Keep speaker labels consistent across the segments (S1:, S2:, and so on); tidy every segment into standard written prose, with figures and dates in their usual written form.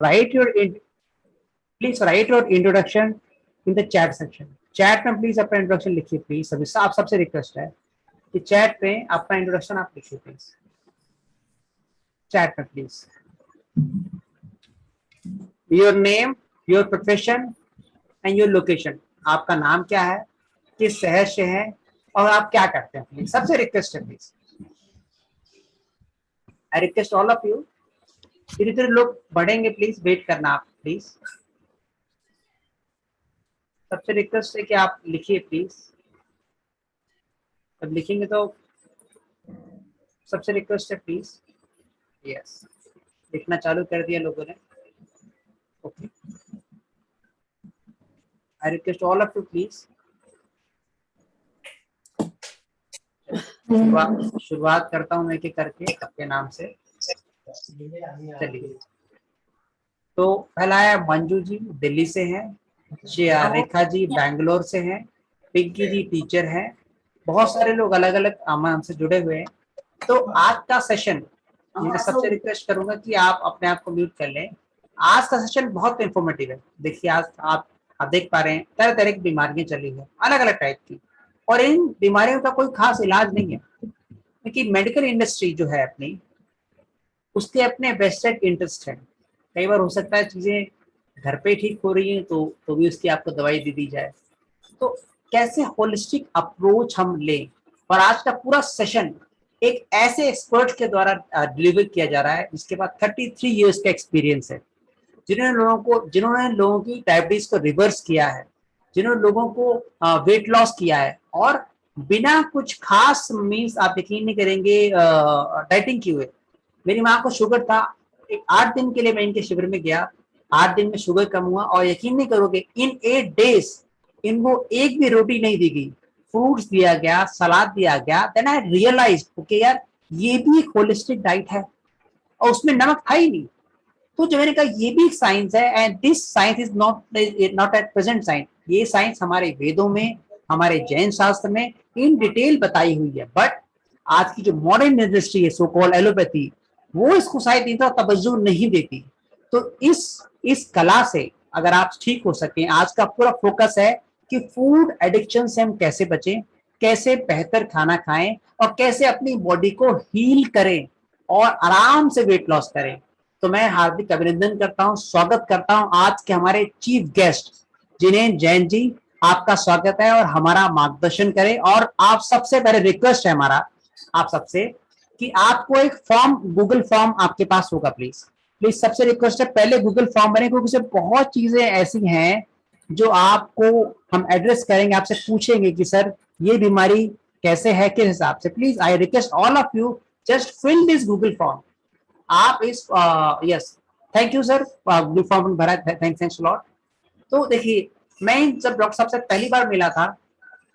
S1: write your please write your introduction in the chat section. Chat में please अपना introduction लिखिए please, सभी आप सबसे रिक्वेस्ट है कि चैट पे अपना इंट्रोडक्शन आप लिखिए प्लीज, चैट में please. Your name, your profession and your location, आपका नाम क्या है, किस शहर से है और आप क्या करते हैं, प्लीज सबसे रिक्वेस्ट है please. I request all of you, धीरे धीरे लोग बढ़ेंगे, प्लीज वेट करना आप प्लीज, सबसे रिक्वेस्ट है कि आप लिखिए प्लीज। जब लिखेंगे तो सबसे रिक्वेस्ट है प्लीज। यस, लिखना चालू कर दिया लोगों ने। Okay, I request all of you please. शुरुआत करता हूं मैं एक करके आपके नाम से। चलिए, तो पहला है मंजू जी, दिल्ली से हैं। रेखा जी बैंगलोर से हैं। पिंकी जी टीचर हैं। बहुत सारे लोग अलग अलग हमसे जुड़े हुए हैं। तो आज का सेशन मैं सबसे रिक्वेस्ट करूंगा कि आप अपने आप को म्यूट कर लें। आज का सेशन बहुत इंफॉर्मेटिव है। देखिए, आज आप देख पा रहे हैं तरह तरह की बीमारियां चली है, अलग अलग टाइप की, और इन बीमारियों का कोई खास इलाज नहीं है, क्योंकि मेडिकल इंडस्ट्री जो है अपनी, उसके अपने वेस्टेड इंटरेस्ट है। कई बार हो सकता है चीजें घर पे ठीक हो रही हैं तो भी उसकी आपको दवाई दे दी जाए। तो कैसे होलिस्टिक अप्रोच हम लें, और आज का पूरा सेशन एक ऐसे एक्सपर्ट के द्वारा डिलीवर किया जा रहा है जिसके पास 33 इयर्स का एक्सपीरियंस है, जिन्होंने लोगों की डायबिटीज को रिवर्स किया है, जिन्होंने लोगों को वेट लॉस किया है, और बिना कुछ खास मीन्स आप यकीन नहीं करेंगे डाइटिंग किए हुए। मेरी माँ को शुगर था, 8 दिन के लिए मैं इनके शिविर में गया, 8 दिन में शुगर कम हुआ, और यकीन नहीं करोगे इन 8 डेज इनको एक भी रोटी नहीं दी गई, फ्रूट्स दिया गया, सलाद दिया गया। देन आई रियलाइज ओके यार, ये भी एक होलिस्टिक डाइट है, और उसमें नमक था ही नहीं। तो जो मैंने कहा ये भी एक साइंस है, and this science is not at present science. ये साइंस हमारे वेदों में, हमारे जैन शास्त्र में इन डिटेल बताई हुई है। बट आज की जो मॉडर्न इंडस्ट्री है, सो कॉल्ड एलोपैथी, वो इसको शायद इतना तवज्जो नहीं देती। तो इस कला से अगर आप ठीक हो सकें, आज का पूरा फोकस है कि फूड एडिक्शन से हम कैसे बचें, कैसे बेहतर खाना खाएं, और कैसे अपनी बॉडी को हील करें और आराम से वेट लॉस करें। तो मैं हार्दिक अभिनंदन करता हूं, स्वागत करता हूं आज के हमारे चीफ गेस्ट जिनेश जैन जी। आपका स्वागत है और हमारा मार्गदर्शन करें। और आप सबसे पहले रिक्वेस्ट है हमारा आप सबसे कि आपको एक फॉर्म, गूगल फॉर्म आपके पास होगा, प्लीज प्लीज सबसे रिक्वेस्ट है पहले गूगल फॉर्म बने, क्योंकि बहुत चीजें ऐसी हैं जो आपको हम एड्रेस करेंगे, आपसे पूछेंगे कि सर ये बीमारी कैसे है, किस हिसाब से। Please I request all of you, just fill this Google form. आप इस yes, thank you sir, Google form भरा, थैंक्स लॉट। तो देखिए, मैं जब डॉक्टर साहब से पहली बार मिला था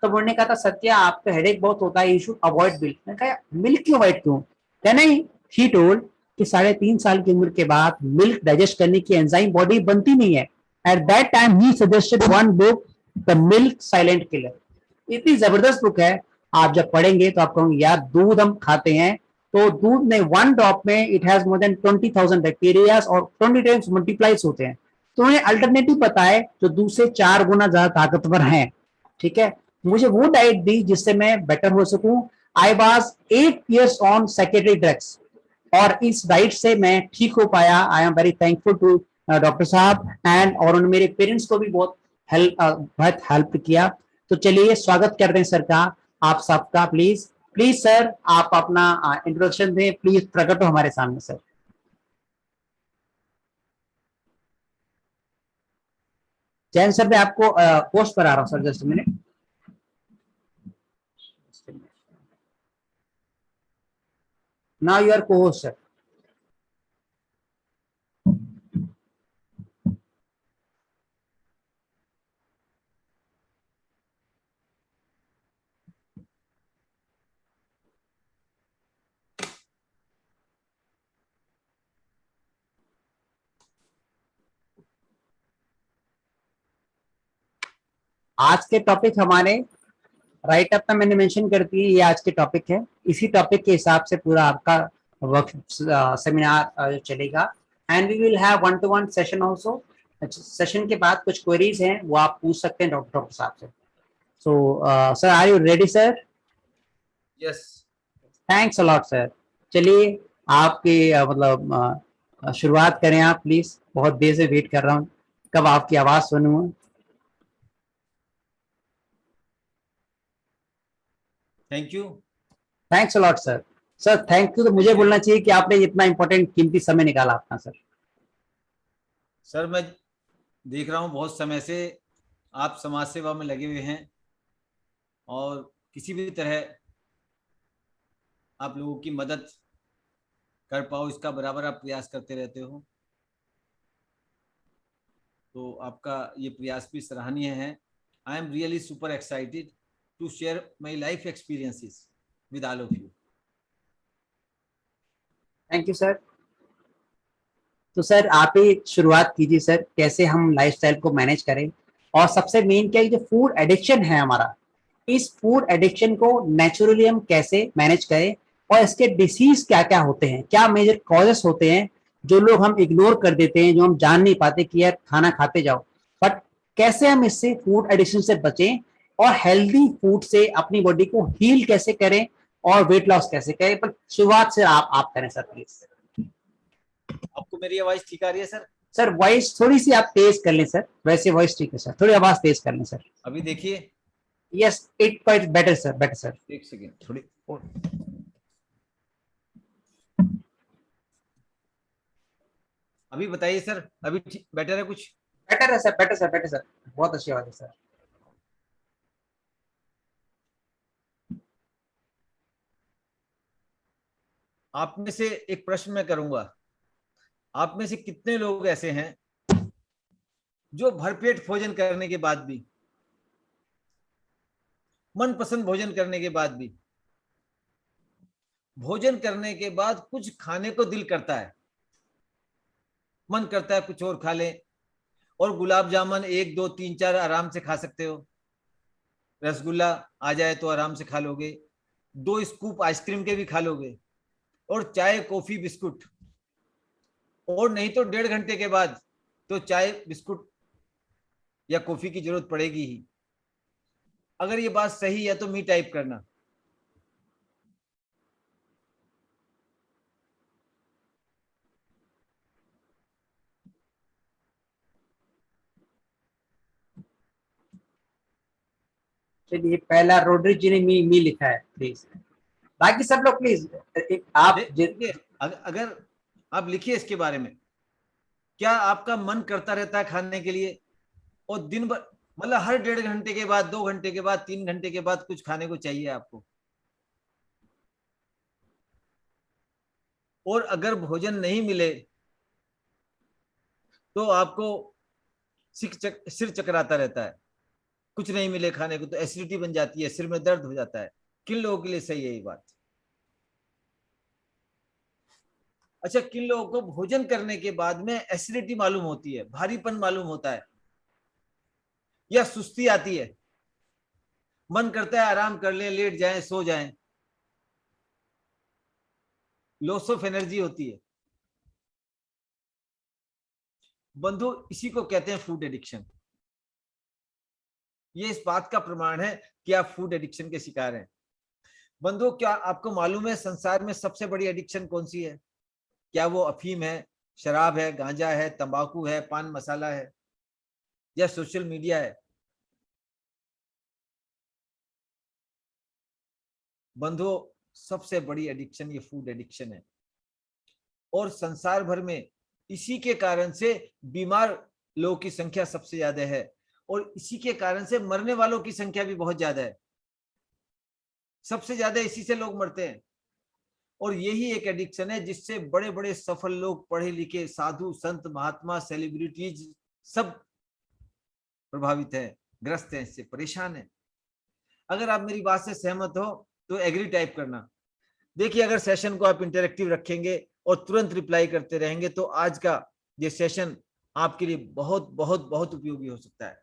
S1: तो उन्होंने कहा था सत्या आपका हेडेक बहुत होता है, यू शुड अवॉइड मिल्क। मैंने कहा मिल्क क्यों अवॉइड क्यों? नहीं, ही टोल्ड कि 3.5 साल की उम्र के बाद मिल्क डाइजेस्ट करने की एंजाइम बॉडी बनती नहीं है। At that time he suggested one book, the milk silent killer. इतनी जबरदस्त बुक है, आप जब पढ़ेंगे तो आप कहोगे यार दूध हम खाते हैं, तो दूध में 1 ड्रॉप में it has more than 20,000 bacteria और 20 टाइम्स मल्टीप्लाइज होते हैं। तो उन्हें अल्टरनेटिव पता है जो दूध से 4 गुना ज्यादा ताकतवर हैं। ठीक है, मुझे वो डाइट दी जिससे मैं बेटर हो सकूं। I was 8 years on psychiatric drugs, और इस डाइट से मैं ठीक हो पाया। I am very thankful to doctor साहब एंड, और उन्होंने मेरे पेरेंट्स को भी बहुत हेल्प किया। तो चलिए स्वागत कर रहे हैं सर का, आप सबका। प्लीज प्लीज सर आप अपना इंट्रोडक्शन दें, प्लीज प्रकट हो हमारे सामने सर। जैन सर, मैं आपको पोस्ट पर आ रहा हूँ sir, just minute. Now you are co host sir. आज के टॉपिक हमारे राइट अप में मैंने मेंशन कर दी है, ये आज के टॉपिक है। इसी टॉपिक के हिसाब से पूरा आपका वर्क सेमिनार चलेगा। And we will have 1-to-1 session also. Session के बाद कुछ क्वेरीज हैं वो आप पूछ सकते हैं डॉक्टर साहब से। So sir, are you ready sir?
S2: Yes.
S1: Thanks a lot sir. चलिए आपकी मतलब शुरुआत करें आप प्लीज, बहुत देर से वेट कर रहा हूँ, कब आपकी आवाज सुनूं।
S2: Thank you.
S1: Thanks a lot sir. Sir thank you तो मुझे बोलना चाहिए कि आपने इतना इंपॉर्टेंट कीमती समय निकाला अपना सर।
S2: सर मैं देख रहा हूँ बहुत समय से आप समाज सेवा में लगे हुए हैं और किसी भी तरह आप लोगों की मदद कर पाओ इसका बराबर आप प्रयास करते रहते हो, तो आपका ये प्रयास भी सराहनीय है। I am really super excited to share my life experiences with all of you.
S1: Thank you sir. तो सर आप ही शुरुआत कीजिए सर, कैसे हम लाइफस्टाइल को मैनेज करें, और सबसे मेन क्या है, जो फूड एडिक्शन है हमारा, इस फूड एडिक्शन को नेचुरली हम कैसे मैनेज करें, और इसके डिसीज क्या क्या होते हैं, क्या मेजर कॉजेस होते हैं जो लोग हम इग्नोर कर देते हैं, जो हम जान नहीं पाते कि यार खाना खाते जाओ, बट कैसे हम इससे फूड एडिक्शन से बचें और हेल्दी फूड से अपनी बॉडी को हील कैसे करें और वेट लॉस कैसे करें। पर शुरुआत से आप करें सर प्लीज।
S2: आपको मेरी आवाज ठीक आ रही है सर?
S1: सर वॉइस थोड़ी सी आप तेज कर लें सर, वैसे वॉइस ठीक है सर, थोड़ी आवाज तेज कर लें सर।
S2: अभी देखिए।
S1: Yes it quite better sir, better sir.
S2: एक सेकेंड, थोड़ी और। अभी बताइए सर, अभी बेटर है कुछ?
S1: बेटर है sir, better sir, better sir, बहुत अच्छी बात है सर।
S2: आप में से एक प्रश्न मैं करूंगा। आप में से कितने लोग ऐसे हैं जो भरपेट भोजन करने के बाद भी, मनपसंद भोजन करने के बाद भी, भोजन करने के बाद कुछ खाने को दिल करता है, मन करता है कुछ और खा ले, और गुलाब जामुन 1 2 3 4 आराम से खा सकते हो, रसगुल्ला आ जाए तो आराम से खा लोगे, 2 स्कूप आइसक्रीम के भी खा लोगे, और चाय कॉफी बिस्कुट, और नहीं तो 1.5 घंटे के बाद तो चाय बिस्कुट या कॉफी की जरूरत पड़ेगी ही। अगर ये बात सही है तो मी टाइप करना।
S1: चलिए पहला रोड्रिक जी ने मी लिखा है प्लीज, बाकी सब लोग प्लीज आप
S2: देखिए, अगर आप लिखिए इसके बारे में, क्या आपका मन करता रहता है खाने के लिए, और दिन भर मतलब हर 1.5 घंटे के बाद, 2 घंटे के बाद, 3 घंटे के बाद कुछ खाने को चाहिए आपको, और अगर भोजन नहीं मिले तो आपको सिर चकराता रहता है, कुछ नहीं मिले खाने को तो एसिडिटी बन जाती है, सिर में दर्द हो जाता है। किन लोगों के लिए सही है ये बात? अच्छा, किन लोगों को भोजन करने के बाद में एसिडिटी मालूम होती है, भारीपन मालूम होता है, या सुस्ती आती है, मन करता है आराम कर लें, लेट जाएं, सो जाएं, लॉस ऑफ एनर्जी होती है? बंधु, इसी को कहते हैं फूड एडिक्शन। ये इस बात का प्रमाण है कि आप फूड एडिक्शन के शिकार हैं। बंधु, क्या आपको मालूम है संसार में सबसे बड़ी एडिक्शन कौन सी है? क्या वो अफीम है, शराब है, गांजा है, तंबाकू है, पान मसाला है, या सोशल मीडिया है? बंधु, सबसे बड़ी एडिक्शन ये फूड एडिक्शन है, और संसार भर में इसी के कारण से बीमार लोगों की संख्या सबसे ज्यादा है, और इसी के कारण से मरने वालों की संख्या भी बहुत ज्यादा है। सबसे ज्यादा इसी से लोग मरते हैं, और यही एक एडिक्शन है जिससे बड़े बड़े सफल लोग, पढ़े लिखे साधु संत महात्मा सेलिब्रिटीज सब प्रभावित है, ग्रस्त है, इससे परेशान है। अगर आप मेरी बात से सहमत हो तो एग्री टाइप करना। देखिए, अगर सेशन को आप इंटरेक्टिव रखेंगे और तुरंत रिप्लाई करते रहेंगे तो आज का ये सेशन आपके लिए बहुत बहुत बहुत उपयोगी हो सकता है।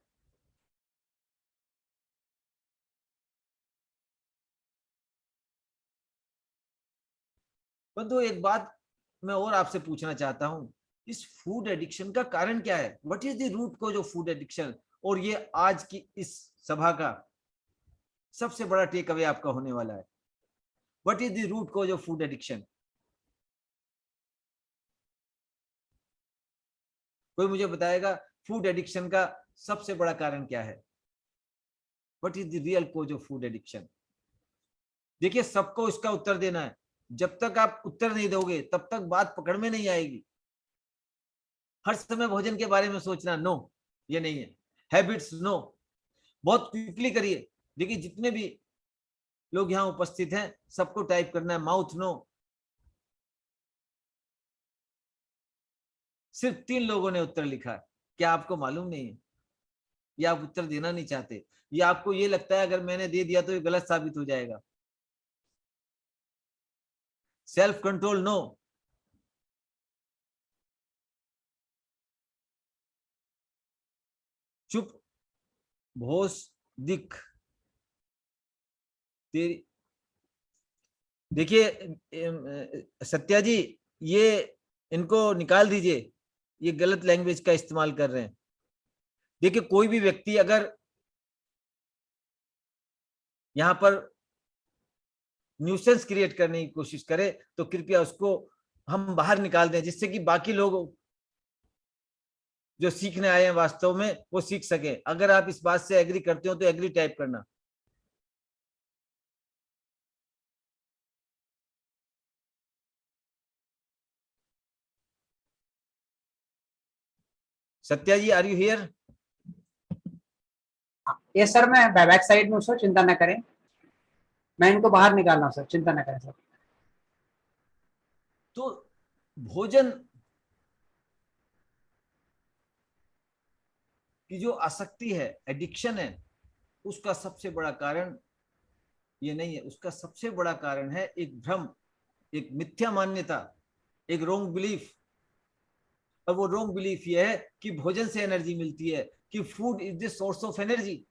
S2: परंतु एक बात मैं और आपसे पूछना चाहता हूं इस फूड एडिक्शन का कारण क्या है, what is the root cause of food addiction. और ये आज की इस सभा का सबसे बड़ा टेक अवे आपका होने वाला है, what is the root cause of food addiction. कोई मुझे बताएगा फूड एडिक्शन का सबसे बड़ा कारण क्या है, what is the real cause of food addiction. देखिए सबको इसका उत्तर देना है, जब तक आप उत्तर नहीं दोगे तब तक बात पकड़ में नहीं आएगी। हर समय भोजन के बारे में सोचना, नो, ये नहीं है। हैबिट्स, नो, बहुत क्विकली करिए। देखिए जितने भी लोग यहाँ उपस्थित हैं सबको टाइप करना है माउथ नो। सिर्फ 3 लोगों ने उत्तर लिखा है। क्या आपको मालूम नहीं है, या आप उत्तर देना नहीं चाहते, या आपको ये लगता है अगर मैंने दे दिया तो ये गलत साबित हो जाएगा। Self control, no. चुप, भोस, दिख, तेरी। देखिए सत्या जी, ये इनको निकाल दीजिए, ये गलत लैंग्वेज का इस्तेमाल कर रहे हैं। देखिए कोई भी व्यक्ति अगर यहां पर न्यूसेंस क्रिएट करने की कोशिश करे तो कृपया उसको हम बाहर निकाल दें, जिससे कि बाकी लोग जो सीखने आए हैं वास्तव में वो सीख सके। अगर आप इस बात से एग्री करते हो तो एग्री टाइप करना। सत्या जी, आर यू हियर?
S1: ये सर मैं बैक साइड में हूँ सर, चिंता ना करें, मैं इनको बाहर निकाल रहा हूँ सर, चिंता ना करें सर।
S2: तो भोजन की जो आसक्ति है, एडिक्शन है, उसका सबसे बड़ा कारण ये नहीं है, उसका सबसे बड़ा कारण है एक भ्रम, एक मिथ्या मान्यता, एक रोंग बिलीफ। और वो रोंग बिलीफ ये है कि भोजन से एनर्जी मिलती है, कि food is the source of energy.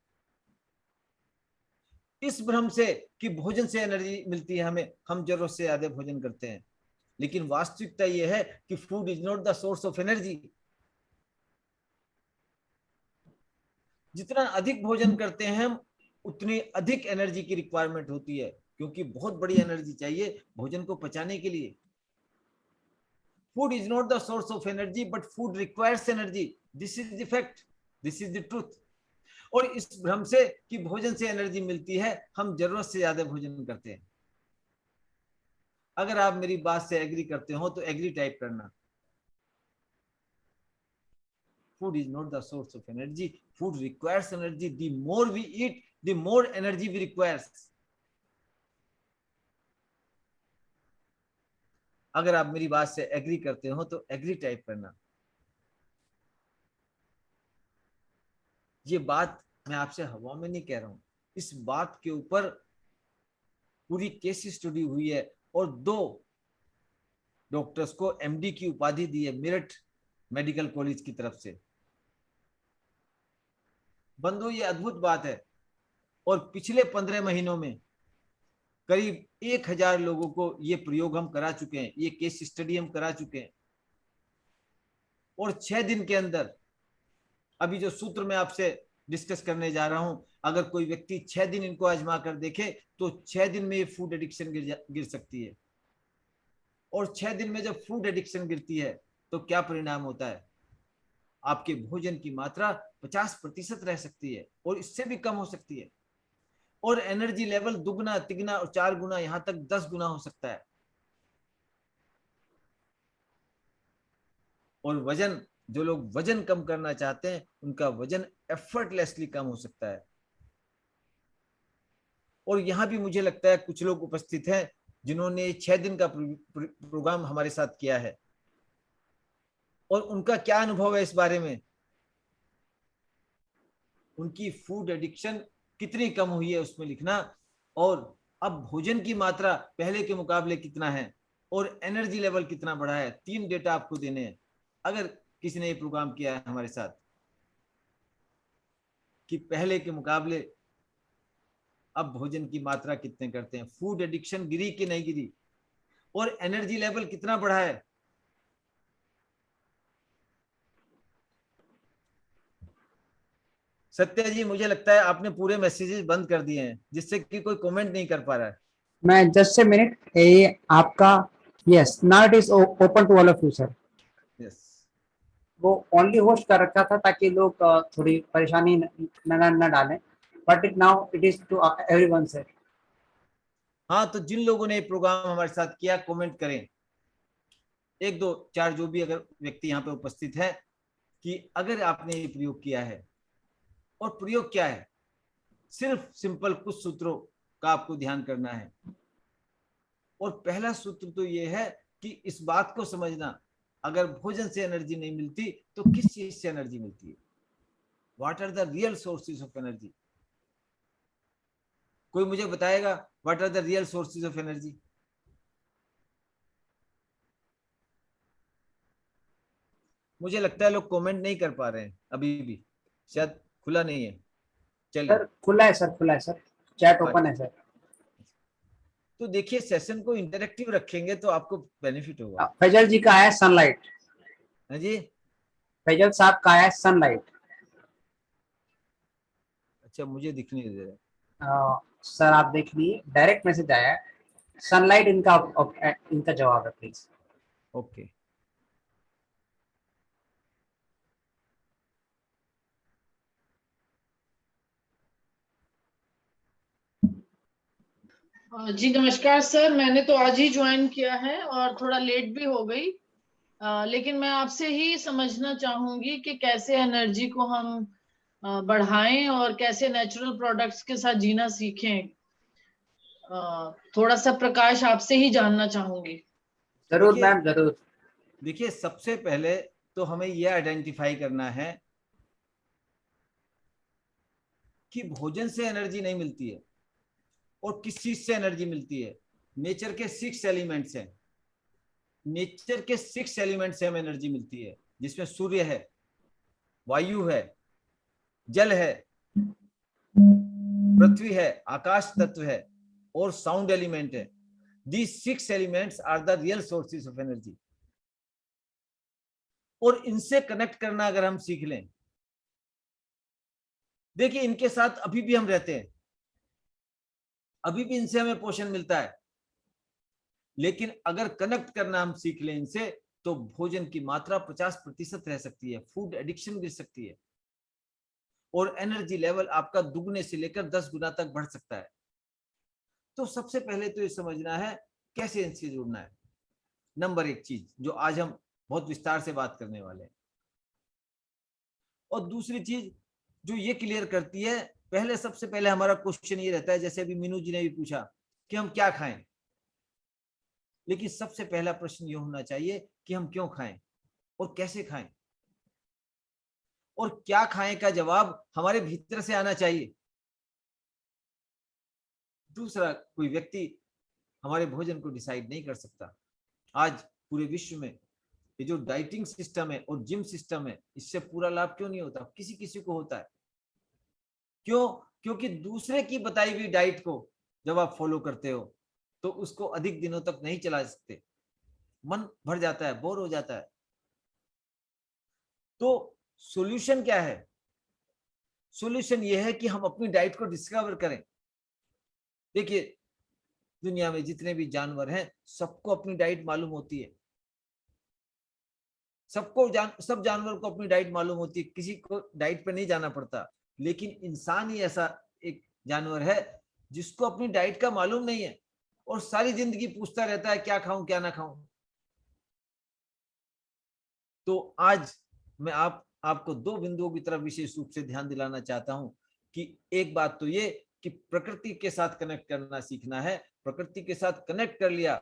S2: इस भ्रम से कि भोजन से एनर्जी मिलती है हमें, हम जरूरत से ज्यादा भोजन करते हैं। लेकिन वास्तविकता यह है कि food is not the source of energy. जितना अधिक भोजन करते हैं हम, उतनी अधिक एनर्जी की रिक्वायरमेंट होती है, क्योंकि बहुत बड़ी एनर्जी चाहिए भोजन को पचाने के लिए। Food is not the source of energy but food requires energy. This is the fact, this is the truth. और इस भ्रम से कि भोजन से एनर्जी मिलती है, हम जरूरत से ज्यादा भोजन करते हैं। अगर आप मेरी बात से एग्री करते हो तो एग्री टाइप करना। Food is not the source of energy. Food requires energy. The more we eat, the more energy we requires. अगर आप मेरी बात से एग्री करते हो तो एग्री टाइप करना। ये बात मैं आपसे हवा में नहीं कह रहा हूं, इस बात के ऊपर पूरी केस स्टडी हुई है और 2 डॉक्टर्स को एमडी की उपाधि दी है मेरठ मेडिकल कॉलेज की तरफ से। बंधु, ये अद्भुत बात है। और पिछले 15 महीनों में करीब 1000 लोगों को ये प्रयोग हम करा चुके हैं, ये केस स्टडी हम करा चुके हैं। और 6 दिन के अंदर, अभी जो सूत्र मैं आपसे डिस्कस करने जा रहा हूं, अगर कोई व्यक्ति 6 दिन इनको आजमा कर देखे तो 6 दिन में ये फूड एडिक्शन गिर सकती है। और 6 दिन में जब फूड एडिक्शन गिरती है तो क्या परिणाम होता है, आपके भोजन की मात्रा 50% रह सकती है और इससे भी कम हो सकती है। और एनर्जी लेवल दुगना, तिगना और 4 गुना, यहां तक 10 गुना हो सकता है। और वजन, जो लोग वजन कम करना चाहते हैं उनका वजन एफर्टलेसली कम हो सकता है। और यहां भी मुझे लगता है कुछ लोग उपस्थित हैं जिन्होंने 6 दिन का प्रोग्राम हमारे साथ किया है, और उनका क्या अनुभव है इस बारे में, उनकी फूड एडिक्शन कितनी कम हुई है उसमें लिखना, और अब भोजन की मात्रा पहले के मुकाबले कितना है और एनर्जी लेवल कितना बढ़ा है। 3 डेटा आपको देने हैं अगर किसी ने ये प्रोग्राम किया है हमारे साथ, कि पहले के मुकाबले अब भोजन की मात्रा कितने करते हैं, फूड एडिक्शन गिरी कि नहीं गिरी, और एनर्जी लेवल कितना बढ़ा है। सत्या जी, मुझे लगता है आपने पूरे मैसेजेस बंद कर दिए हैं, जिससे कि कोई कमेंट नहीं कर पा रहा है।
S1: मैं जस्ट ए मिनट, ये आपका, yes now it is open to all of you sir.
S2: Yes.
S1: वो ओनली होस्ट कर रखा था ताकि लोग थोड़ी परेशानी न डालें, but it now it is to everyone sir.
S2: हाँ, तो जिन लोगों ने प्रोग्राम हमारे साथ किया, कमेंट करें, एक दो चार जो भी अगर व्यक्ति यहाँ पे उपस्थित है, कि अगर आपने ये प्रयोग किया है। और प्रयोग क्या है? सिर्फ सिंपल कुछ सूत्रों का आपको ध्यान करना है। और पहला सूत्र तो ये है कि इस बात को समझना, अगर भोजन से एनर्जी नहीं मिलती तो किस चीज से एनर्जी मिलती है? What are the real sources of energy? कोई मुझे बताएगा what are the real sources of energy? मुझे लगता है लोग कमेंट नहीं कर पा रहे हैं अभी भी, शायद खुला नहीं है। चलिए।
S1: सर खुला है सर, खुला है सर, चैट ओपन
S2: अच्छा,
S1: है सर।
S2: तो देखिए, सेशन को इंटरेक्टिव रखेंगे तो आपको बेनिफिट होगा।
S1: फैजल जी का है सनलाइट,
S2: हाँ जी।
S1: फैजल साहब का है सनलाइट।
S2: अच्छा, मुझे दिख नहीं दे रहा।
S1: सर आप देख लीजिए, डायरेक्ट मैसेज आया है सनलाइट, इनका इनका जवाब है प्लीज।
S2: ओके।
S3: जी नमस्कार सर, मैंने तो आज ही ज्वाइन किया है और थोड़ा लेट भी हो गई। लेकिन मैं आपसे ही समझना चाहूंगी कि कैसे एनर्जी को हम बढ़ाएं और कैसे नेचुरल प्रोडक्ट्स के साथ जीना सीखें। थोड़ा सा प्रकाश आपसे ही जानना चाहूंगी।
S1: जरूर
S2: देखिए,
S1: मैम जरूर।
S2: देखिए, सबसे पहले तो हमें यह आइडेंटिफाई करना है कि भोजन से एनर्जी नहीं मिलती है। और किस चीज से एनर्जी मिलती है? नेचर के 6 एलिमेंट्स हैं। नेचर के 6 एलिमेंट्स से हमें एनर्जी मिलती है, जिसमें सूर्य है, वायु है, जल है, पृथ्वी है, आकाश तत्व है, और साउंड एलिमेंट है। These 6 elements are the real sources of energy. और इनसे कनेक्ट करना अगर हम सीख लें, देखिए इनके साथ अभी भी हम रहते हैं, अभी भी इनसे हमें पोषण मिलता है। लेकिन अगर कनेक्ट करना हम सीख लें इनसे, तो भोजन की मात्रा 50% रह सकती है, फूड एडिक्शन गिर सकती है, और एनर्जी लेवल आपका दुगने से लेकर 10 गुना तक बढ़ सकता है। तो सबसे पहले तो ये समझना है कैसे इनसे जुड़ना है। नंबर 1 चीज जो आज हम बहुत विस्तार से बात करने वाले हैं। और दूसरी चीज जो ये क्लियर करती है, पहले सबसे पहले हमारा क्वेश्चन ये रहता है, जैसे अभी मीनू जी ने भी पूछा कि हम क्या खाएं। लेकिन सबसे पहला प्रश्न ये होना चाहिए कि हम क्यों खाएं और कैसे खाएं। और क्या खाएं का जवाब हमारे भीतर से आना चाहिए। दूसरा कोई व्यक्ति हमारे भोजन को डिसाइड नहीं कर सकता। आज पूरे विश्व में ये जो डाइटिंग सिस्टम है और जिम सिस्टम है, इससे पूरा लाभ क्यों नहीं होता? किसी किसी को होता है। क्यों? क्योंकि दूसरे की बताई हुई डाइट को जब आप फॉलो करते हो तो उसको अधिक दिनों तक नहीं चला सकते, मन भर जाता है, बोर हो जाता है। तो सॉल्यूशन क्या है? सॉल्यूशन यह है कि हम अपनी डाइट को डिस्कवर करें। देखिए, दुनिया में जितने भी जानवर हैं, सबको अपनी डाइट मालूम होती है। सब जानवर को अपनी डाइट मालूम होती है, किसी को डाइट पे नहीं जाना पड़ता। लेकिन इंसान ही ऐसा एक जानवर है जिसको अपनी डाइट का मालूम नहीं है, और सारी जिंदगी पूछता रहता है क्या खाऊं क्या ना खाऊं। तो आज मैं आपको 2 बिंदुओं की तरफ विशेष रूप से ध्यान दिलाना चाहता हूं कि एक बात तो ये कि प्रकृति के साथ कनेक्ट करना सीखना है। प्रकृति के साथ कनेक्ट कर लिया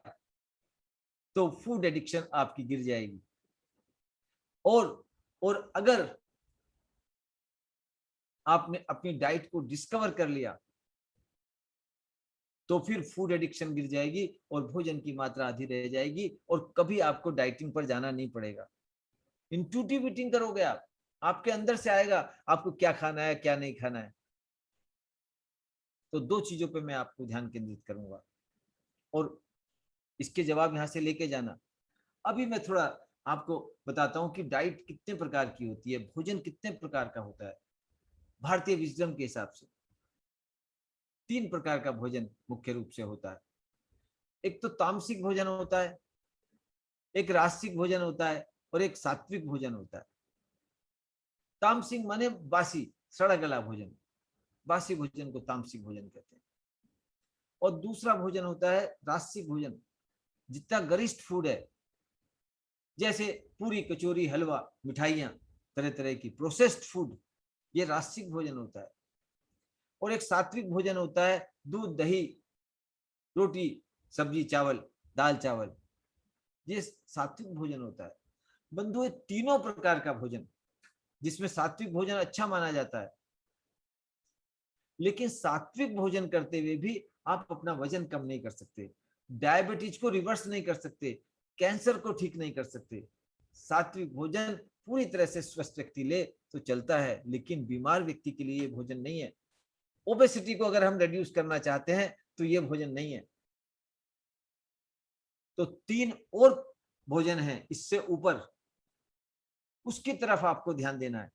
S2: तो फूड एडिक्शन आपकी गिर जाएगी। और अगर आपने अपनी डाइट को डिस्कवर कर लिया तो फिर फूड एडिक्शन गिर जाएगी और भोजन की मात्रा आधी रह जाएगी, और कभी आपको डाइटिंग पर जाना नहीं पड़ेगा। इंट्यूटिव ईटिंग करोगे आप, आपके अंदर से आएगा आपको क्या खाना है क्या नहीं खाना है। तो 2 चीजों पे मैं आपको ध्यान केंद्रित करूंगा और इसके जवाब यहां से लेके जाना। अभी मैं थोड़ा आपको बताता हूं कि डाइट कितने प्रकार की होती है, भोजन कितने प्रकार का होता है। भारतीय विजडम के हिसाब से 3 प्रकार का भोजन मुख्य रूप से होता है। एक तो तामसिक भोजन होता है, एक राजसिक भोजन होता है और एक सात्विक भोजन होता है। तामसिक माने बासी, सड़ा गला भोजन, बासी भोजन को तामसिक भोजन कहते हैं। और दूसरा भोजन होता है राजसिक भोजन, जितना गरिष्ठ फूड है, जैसे पूरी, कचौरी, हलवा, मिठाइयां, तरह तरह की प्रोसेस्ड फूड, ये राजसिक भोजन होता है। और एक सात्विक भोजन होता है दूध, दही, रोटी, सब्जी, चावल, दाल चावल, ये सात्विक भोजन होता है। बंधुओं, तीनों प्रकार का भोजन, जिसमें सात्विक भोजन अच्छा माना जाता है, लेकिन सात्विक भोजन करते हुए भी आप अपना वजन कम नहीं कर सकते, डायबिटीज को रिवर्स नहीं कर सकते, कैंसर को ठीक नहीं कर सकते। सात्विक भोजन पूरी तरह से स्वस्थ व्यक्ति ले तो चलता है, लेकिन बीमार व्यक्ति के लिए ये भोजन नहीं है। ओबेसिटी को अगर हम रिड्यूस करना चाहते हैं तो ये भोजन नहीं है। तो 3 और भोजन हैं इससे ऊपर, उसकी तरफ आपको ध्यान देना है।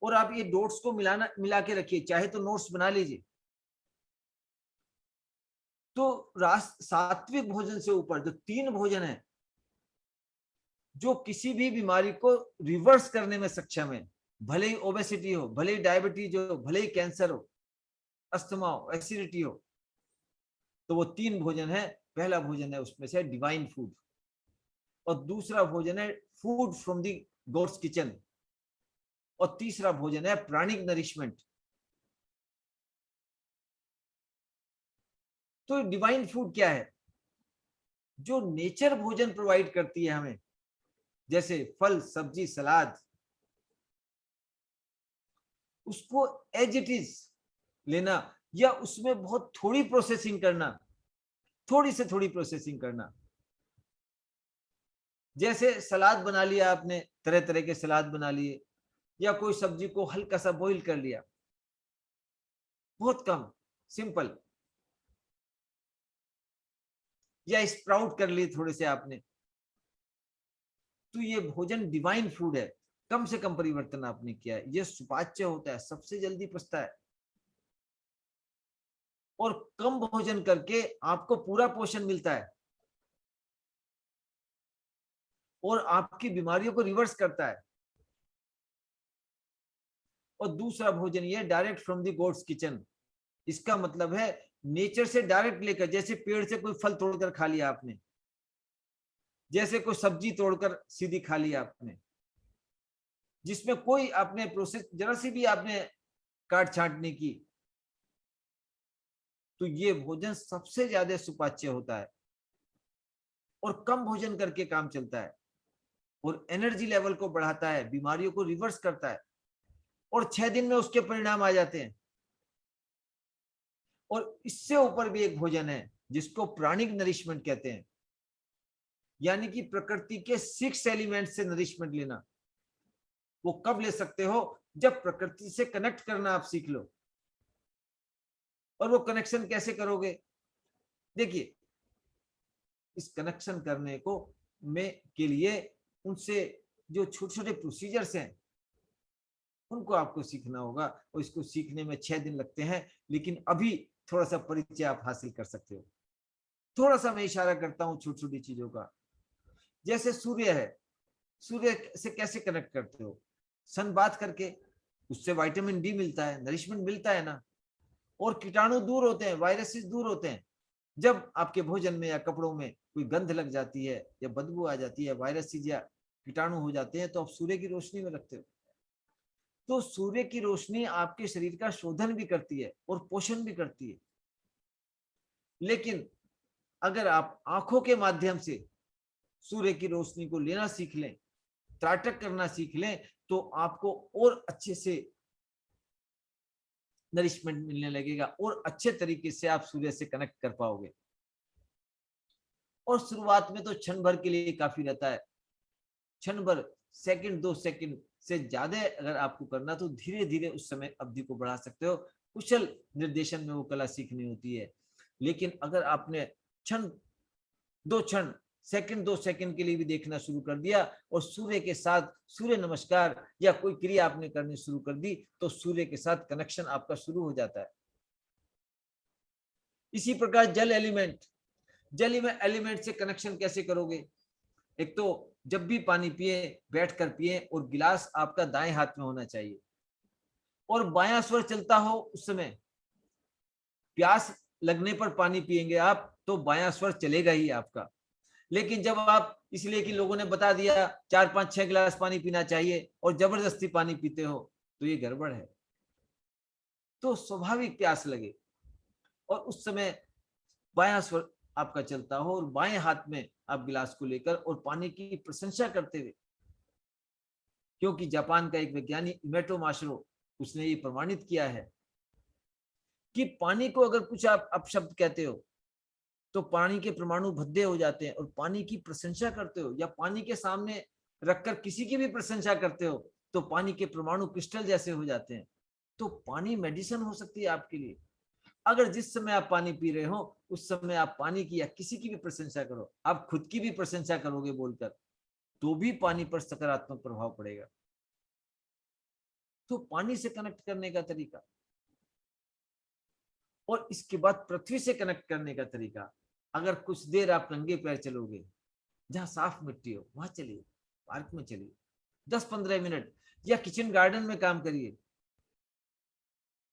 S2: और आप ये डॉट्स को मिला के रखिए, चाहे तो नोट्स बना लीजिए। तो सात्विक भोजन से ऊपर जो 3 भोजन है, जो किसी भी बीमारी को रिवर्स करने में सक्षम है, भले ही ओबेसिटी हो, भले ही डायबिटीज हो, भले ही कैंसर हो, अस्थमा हो, एसिडिटी हो, तो वो 3 भोजन है। पहला भोजन है उसमें से डिवाइन फूड, और दूसरा भोजन है food from the gods kitchen, और तीसरा भोजन है प्राणिक नरिशमेंट। तो डिवाइन फूड क्या है? जो नेचर भोजन प्रोवाइड करती है हमें, जैसे फल, सब्जी, सलाद, उसको एज इट इज लेना, या उसमें बहुत थोड़ी प्रोसेसिंग करना, थोड़ी से थोड़ी प्रोसेसिंग करना। जैसे सलाद बना लिया आपने, तरह तरह के सलाद बना लिए, या कोई सब्जी को हल्का सा बॉईल कर लिया, बहुत कम, सिंपल, या स्प्राउट कर लिए थोड़े से आपने, तो ये भोजन डिवाइन फूड है। कम से कम परिवर्तन आपने किया है, ये सुपाच्य होता है, सबसे जल्दी पचता है, और कम भोजन करके आपको पूरा पोषण मिलता है, और आपकी बीमारियों को रिवर्स करता है। और दूसरा भोजन ये direct from the gods kitchen, इसका मतलब है नेचर से डायरेक्ट लेकर, जैसे पेड़ से कोई फल तोड़कर खा लिया आपने, जैसे कोई सब्जी तोड़कर सीधी खा लिया आपने, जिसमें कोई आपने प्रोसेस जरा सी भी आपने काट छांट नहीं की, तो ये भोजन सबसे ज्यादा सुपाच्य होता है, और कम भोजन करके काम चलता है, और एनर्जी लेवल को बढ़ाता है, बीमारियों को रिवर्स करता है, और 6 दिन में उसके परिणाम आ जाते हैं। और इससे ऊपर भी एक भोजन है जिसको प्राणिक नरिशमेंट कहते हैं, यानी कि प्रकृति के 6 एलिमेंट से नरिशमेंट लेना। वो कब ले सकते हो? जब प्रकृति से कनेक्ट करना आप सीख लो। और वो कनेक्शन कैसे करोगे? देखिए, इस कनेक्शन करने को के लिए उनसे जो छोटे छोटे प्रोसीजर्स हैं उनको आपको सीखना होगा, और इसको सीखने में 6 दिन लगते हैं, लेकिन अभी थोड़ा सा परिचय आप हासिल कर सकते हो। थोड़ा सा मैं इशारा करता हूँ छोटी छोटी चीजों का। जैसे सूर्य है, सूर्य से कैसे कनेक्ट करते हो? सन बाथ करके, उससे विटामिन डी मिलता है, नरिशमेंट मिलता है ना, और कीटाणु दूर होते हैं, वायरसेस दूर होते हैं। जब आपके भोजन में या कपड़ों में कोई गंध लग जाती है, या बदबू आ जाती है, वायरसेस या कीटाणु हो जाते हैं, तो आप सूर्य की रोशनी में रखते हो। तो सूर्य की रोशनी आपके शरीर का शोधन भी करती है और पोषण भी करती है। लेकिन अगर आप आंखों के माध्यम से सूर्य की रोशनी को लेना सीख लें, त्राटक करना सीख लें, तो आपको और अच्छे से नरिशमेंट मिलने लगेगा, और अच्छे तरीके से आप सूर्य से कनेक्ट कर पाओगे। और शुरुआत में तो क्षण भर के लिए काफी रहता है, क्षण भर, सेकंड 2 सेकंड से ज्यादा अगर आपको करना, तो धीरे धीरे उस समय अवधि को बढ़ा सकते हो। कुशल निर्देशन में वो कला सीखनी होती है। लेकिन अगर आपने क्षण 2 क्षण सेकंड 2 सेकंड के लिए भी देखना शुरू कर दिया और सूर्य के साथ सूर्य नमस्कार या कोई क्रिया आपने करनी शुरू कर दी तो सूर्य के साथ कनेक्शन आपका शुरू हो जाता है। इसी प्रकार जल एलिमेंट से कनेक्शन कैसे करोगे? एक तो जब भी पानी पिए बैठकर पिए और गिलास आपका दाएं हाथ में होना चाहिए और बायां स्वर चलता हो उस समय। प्यास लगने पर पानी पिएंगे आप तो बायां स्वर चलेगा ही आपका। लेकिन जब आप इसलिए कि लोगों ने बता दिया 4 5 6 गिलास पानी पीना चाहिए और जबरदस्ती पानी पीते हो तो ये गड़बड़ है। तो स्वाभाविक प्यास लगे और उस समय बायां स्वर आपका चलता हो और बाएं हाथ में आप गिलास को लेकर और पानी की प्रशंसा करते हुए, क्योंकि जापान का एक वैज्ञानिक इमेटो माशरो उसने ये प्रमाणित किया है कि पानी को अगर कुछ आप अपशब्द कहते हो तो पानी के परमाणु भद्दे हो जाते हैं, और पानी की प्रशंसा करते हो या पानी के सामने रखकर किसी की भी प्रशंसा करते हो तो पानी के परमाणु क्रिस्टल जैसे हो जाते हैं। तो पानी मेडिसिन हो सकती है आपके लिए। अगर जिस समय आप पानी पी रहे हो उस समय आप पानी की या किसी की भी प्रशंसा करो, आप खुद की भी प्रशंसा करोगे बोलकर, तो भी पानी पर सकारात्मक प्रभाव पड़ेगा। तो पानी से कनेक्ट करने का तरीका, और इसके बाद पृथ्वी से कनेक्ट करने का तरीका। अगर कुछ देर आप नंगे पैर चलोगे, जहां साफ मिट्टी हो वहां चलिए, पार्क में चलिए 10-15 मिनट, या किचन गार्डन में काम करिए,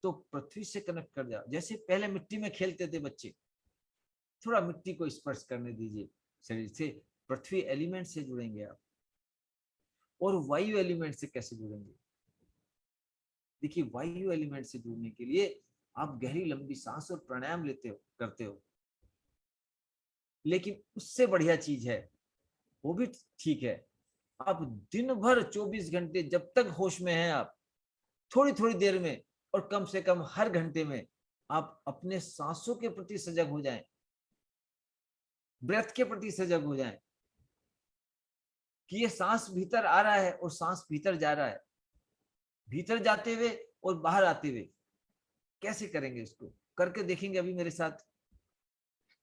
S2: तो पृथ्वी से कनेक्ट कर जाओ। जैसे पहले मिट्टी में खेलते थे बच्चे, थोड़ा मिट्टी को स्पर्श करने दीजिए शरीर से। पृथ्वी एलिमेंट से जुड़ेंगे आप। और वायु एलिमेंट से कैसे जुड़ेंगे? देखिए, वायु एलिमेंट से जुड़ने के लिए आप गहरी लंबी सांस और प्राणायाम लेते हो, करते हो, लेकिन उससे बढ़िया चीज है, वो भी ठीक है, आप दिन भर 24 घंटे जब तक होश में हैं आप, थोड़ी थोड़ी देर में और कम से कम हर घंटे में आप अपने सांसों के प्रति सजग हो जाएं, ब्रेथ के प्रति सजग हो जाएं कि ये सांस भीतर आ रहा है और सांस भीतर जा रहा है, भीतर जाते हुए और बाहर आते हुए। कैसे करेंगे इसको? करके देखेंगे अभी मेरे साथ।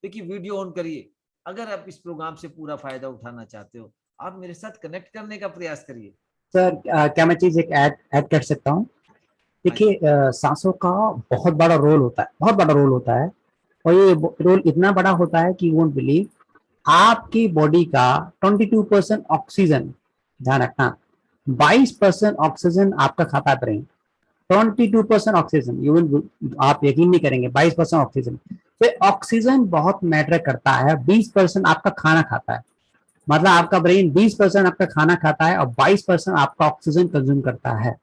S2: देखिए, वीडियो ऑन करिए। अगर आप इस प्रोग्राम से पूरा फायदा उठाना चाहते हो, आप मेरे साथ कनेक्ट करने का प्रयास करिए।
S1: सर क्या मैं चीज एक ऐड कर सकता हूँ? देखिए, सांसों का बहुत बड़ा रोल होता है, बहुत बड़ा रोल होता है, और ये रोल इतना बड़ा होता है कि यू वोंट बिलीव, आपकी बॉडी का 22% ऑक्सीजन, ध्यान रखना, 22% ऑक्सीजन आपका खाता है ब्रेन, 22% ऑक्सीजन, यू विल, आप यकीन नहीं करेंगे, 22% ऑक्सीजन। तो ऑक्सीजन बहुत मैटर करता है। 20% आपका खाना खाता है, मतलब आपका ब्रेन 20% आपका खाना खाता है और 22% आपका ऑक्सीजन कंज्यूम करता है।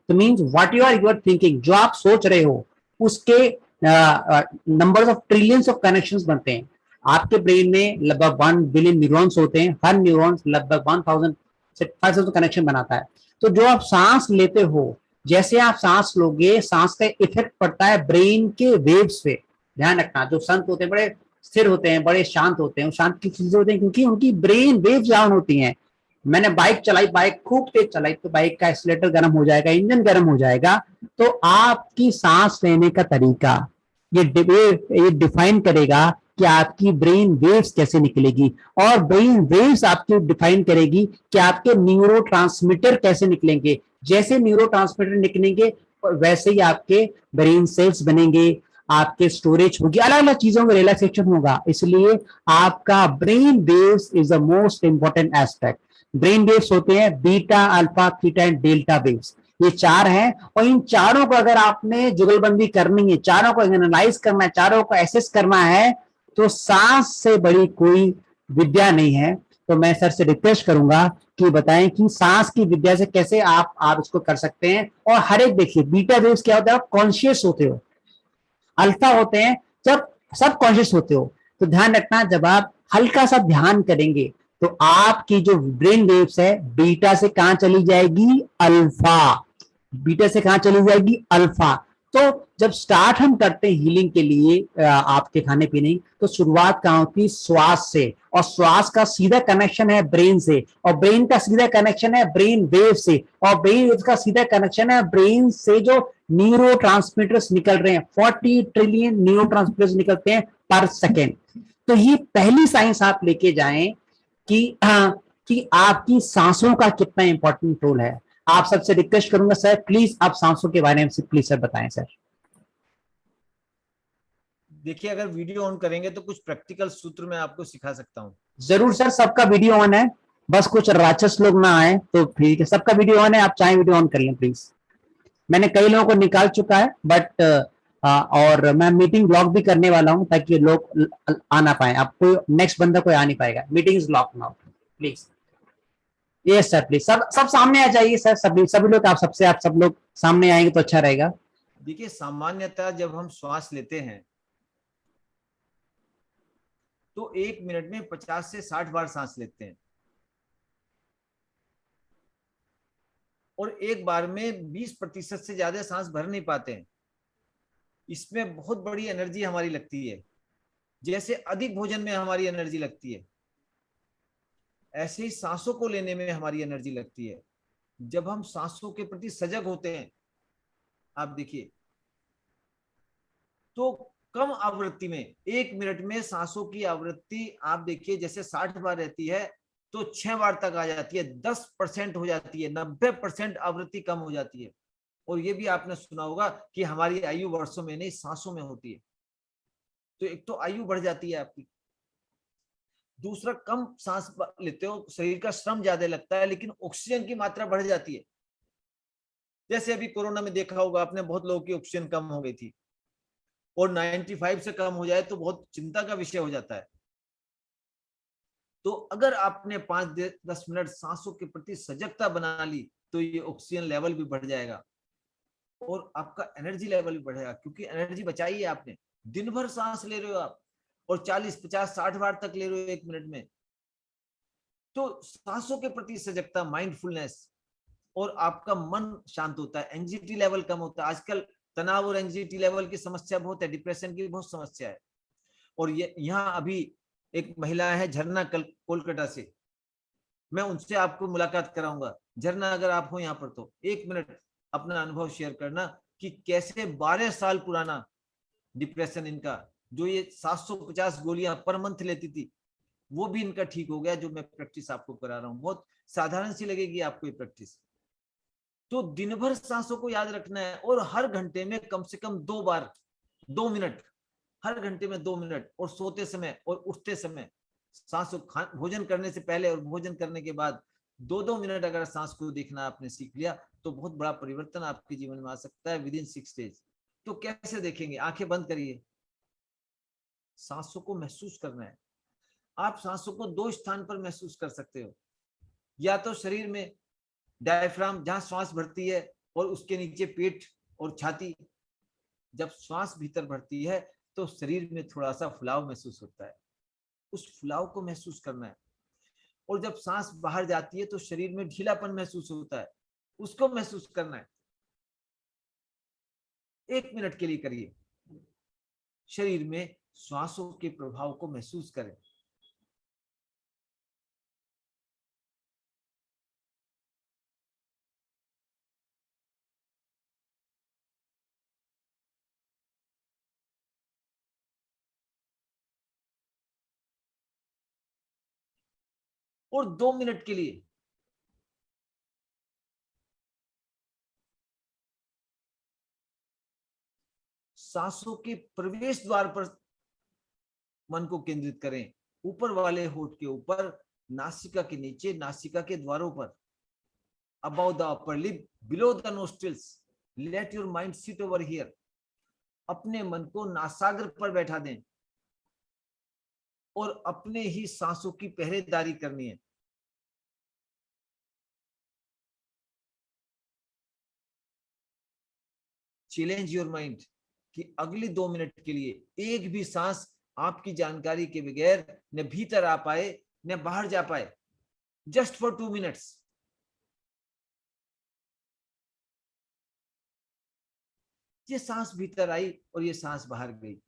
S1: तो means what you are thinking, जो आप सोच रहे हो उसके numbers of trillions of connections बनते हैं। आपके ब्रेन में लगभग 1 बिलियन न्यूरॉन्स होते हैं, हर न्यूरॉन्स लगभग 1000 से 5000 कनेक्शन बनाता है। तो जो आप सांस लेते हो, जैसे आप सांस लोगे, सांस का इफेक्ट पड़ता है ब्रेन के वेव्स पे। ध्यान रखना, जो संत होते हैं बड़े स्थिर होते हैं, बड़े शांत होते हैं, शांत की चीजें होते हैं क्योंकि उनकी ब्रेन वेव्स डाउन होती हैं। मैंने बाइक चलाई, बाइक खूब तेज चलाई तो बाइक का एक्सीलेटर गर्म हो जाएगा, इंजन गर्म हो जाएगा। तो आपकी सांस लेने का तरीका ये डिफाइन करेगा कि आपकी ब्रेन वेव्स कैसे निकलेगी, और ब्रेन वेव्स आपकी डिफाइन करेगी कि आपके न्यूरोट्रांसमीटर कैसे निकलेंगे। जैसे न्यूरोट्रांसमीटर निकलेंगे वैसे ही आपके ब्रेन सेल्स बनेंगे, आपके स्टोरेज होगी, अलग अलग चीजों में रिलैक्सेशन होगा। इसलिए आपका brain waves is the most important aspect. Brain waves होते हैं beta, alpha, theta and delta waves, ये 4 हैं, और इन चारों को अगर आपने जुगलबंदी करनी है, चारों को एनालाइज करना है, चारों को एसेस करना है, तो सांस से बड़ी कोई विद्या नहीं है। तो मैं सर से रिक्वेस्ट करूंगा कि बताएं कि सांस की विद्या से कैसे आप इसको कर सकते हैं। और हर एक, देखिए, बीटा वेव्स क्या होता है, आप कॉन्शियस होते हो, अल्फा होते हैं जब सब कॉन्शियस होते हो। तो ध्यान रखना, जब आप हल्का सा ध्यान करेंगे तो आपकी जो ब्रेन वेव्स है बीटा से कहां चली जाएगी, अल्फा, बीटा से कहां चली जाएगी, अल्फा। तो जब स्टार्ट हम करते हैं हीलिंग के लिए आपके खाने पीने, तो शुरुआत कहां होती है, श्वास से, और श्वास का सीधा कनेक्शन है ब्रेन से, और ब्रेन का सीधा कनेक्शन है ब्रेन वेव से, और ब्रेन वेव का सीधा कनेक्शन है ब्रेन से जो न्यूरोट्रांसमीटर्स निकल रहे हैं, 40 ट्रिलियन न्यूरोट्रांसमीटर्स निकलते हैं पर सेकेंड। तो ये पहली साइंस आप लेके जाएं कि आपकी सांसों का कितना इंपॉर्टेंट रोल है। आप सबसे रिक्वेस्ट करूंगा सर, प्लीज आप सांसों के बारे में प्लीज सर बताएं सर।
S2: देखिए, अगर वीडियो ऑन करेंगे तो कुछ प्रैक्टिकल सूत्र मैं आपको सिखा सकता हूँ।
S1: जरूर सर, सबका वीडियो ऑन है, बस कुछ राक्षस लोग ना आए तो ठीक है। सबका वीडियो ऑन है, आप चाहे वीडियो ऑन कर लें प्लीज। मैंने कई लोगों को निकाल चुका है, बट और मैं मीटिंग ब्लॉक भी करने वाला हूं ताकि लोग आ ना पाए। अब कोई नेक्स्ट बंदा कोई आ नहीं पाएगा। Meeting is block now please. Yes sir, please सब सब सामने आ जाइए सर। सभी सभी लोग, आप सब लोग सामने आएंगे तो अच्छा रहेगा।
S2: देखिए, सामान्यतः जब हम श्वास लेते हैं तो 1 मिनट में 50 से 60 बार सांस लेते हैं, और एक बार में 20% से ज्यादा सांस भर नहीं पाते हैं। इसमें बहुत बड़ी एनर्जी हमारी लगती है। जैसे अधिक भोजन में हमारी एनर्जी लगती है, ऐसे ही सांसों को लेने में हमारी एनर्जी लगती है। जब हम सांसों के प्रति सजग होते हैं, आप देखिए, तो कम आवृत्ति में 1 मिनट में सांसों की आवृत्ति आप देखिए, जैसे 60 बार रहती है तो 6 बार तक आ जाती है, 10% हो जाती है, 90% आवृत्ति कम हो जाती है। और ये भी आपने सुना होगा कि हमारी आयु वर्षों में नहीं, सांसों में होती है। तो एक तो आयु बढ़ जाती है आपकी, दूसरा कम सांस लेते हो, शरीर का श्रम ज्यादा लगता है, लेकिन ऑक्सीजन की मात्रा बढ़ जाती है। जैसे अभी कोरोना में देखा होगा आपने, बहुत लोगों की ऑक्सीजन कम हो गई थी, और 95 से कम हो जाए तो बहुत चिंता का विषय हो जाता है। तो अगर आपने 5-10 मिनट सांसों के प्रति सजगता बना ली तो ये ऑक्सीजन लेवल भी बढ़ जाएगा और आपका एनर्जी लेवल भी बढ़ेगा, क्योंकि एनर्जी बचाई है आपने। दिन भर सांस ले रहे हो आप, और 40-50-60 बार तक ले रहे हो 1 मिनट में। तो सांसों के प्रति सजगता, माइंडफुलनेस, और आपका मन शांत होता है, एंजाइटी लेवल कम होता है। आजकल तनाव और एंजाइटी लेवल की समस्या बहुत है, डिप्रेशन की बहुत समस्या है। और ये यहाँ अभी एक महिला है झरना, कोलकाता से, मैं उनसे आपको मुलाकात कराऊंगा। झरना, अगर आप हो यहाँ पर तो 1 मिनट अपना अनुभव शेयर करना कि कैसे 12 साल पुराना डिप्रेशन इनका, जो ये 750 गोलियां पर मंथ लेती थी, वो भी इनका ठीक हो गया। जो मैं प्रैक्टिस आपको करा रहा हूँ, बहुत साधारण सी लगेगी आपको ये प्रैक्टिस। तो दिन भर सांसों को याद रखना है, और हर घंटे में कम से कम 2 बार 2 मिनट, हर घंटे में 2 मिनट, और सोते समय और उठते समय सांसों, भोजन करने से पहले और भोजन करने के बाद 2-2 मिनट अगर सांस को देखना आपने सीख लिया तो बहुत बड़ा परिवर्तन आपके जीवन में आ सकता है विदिन 6 डेज। तो कैसे देखेंगे? आंखें बंद करिए, सांसों को महसूस करना है। आप सांसों को 2 स्थान पर महसूस कर सकते हो, या तो शरीर में डायफ्राम जहां श्वास भरती है, और उसके नीचे पेट और छाती। जब श्वास भीतर भरती है तो शरीर में थोड़ा सा फुलाव महसूस होता है, उस फुलाव को महसूस करना है। और जब सांस बाहर जाती है तो शरीर में ढीलापन महसूस होता है, उसको महसूस करना है। 1 मिनट के लिए करिए, शरीर में श्वासों के प्रभाव को महसूस करें। और 2 मिनट के लिए सांसों के प्रवेश द्वार पर मन को केंद्रित करें, ऊपर वाले होठ के ऊपर, नासिका के नीचे, नासिका के द्वारों पर, above the upper lip, below the nostrils. Let your mind sit over here. अपने मन को नासाग्र पर बैठा दें और अपने ही सांसों की पहरेदारी करनी है। चैलेंज योर माइंड कि अगले 2 मिनट के लिए एक भी सांस आपकी जानकारी के बगैर न भीतर आ पाए न बाहर जा पाए, जस्ट फॉर 2 मिनट्स। ये सांस भीतर आई और ये सांस बाहर गई।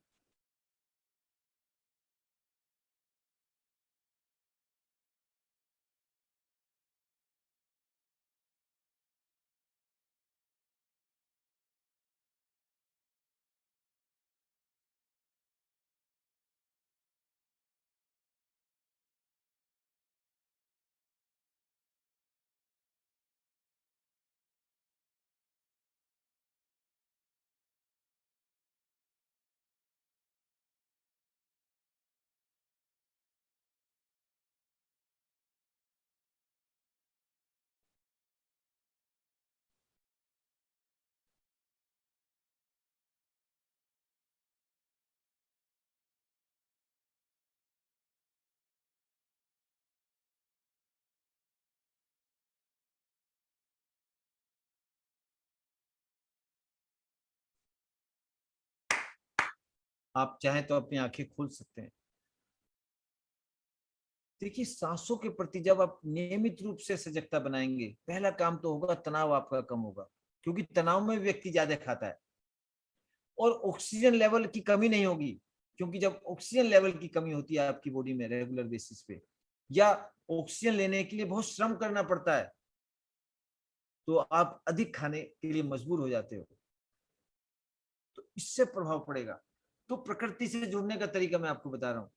S2: आप चाहें तो अपनी आंखें खोल सकते हैं। देखिए, सांसों के प्रति जब आप नियमित रूप से सजगता बनाएंगे, पहला काम तो होगा तनाव आपका कम होगा, क्योंकि तनाव में व्यक्ति ज्यादा खाता है। और ऑक्सीजन लेवल की कमी नहीं होगी, क्योंकि जब ऑक्सीजन लेवल की कमी होती है आपकी बॉडी में रेगुलर बेसिस पे, या ऑक्सीजन लेने के लिए बहुत श्रम करना पड़ता है, तो आप अधिक खाने के लिए मजबूर हो जाते हो, तो इससे प्रभाव पड़ेगा। तो प्रकृति से जुड़ने का तरीका मैं आपको बता रहा हूं।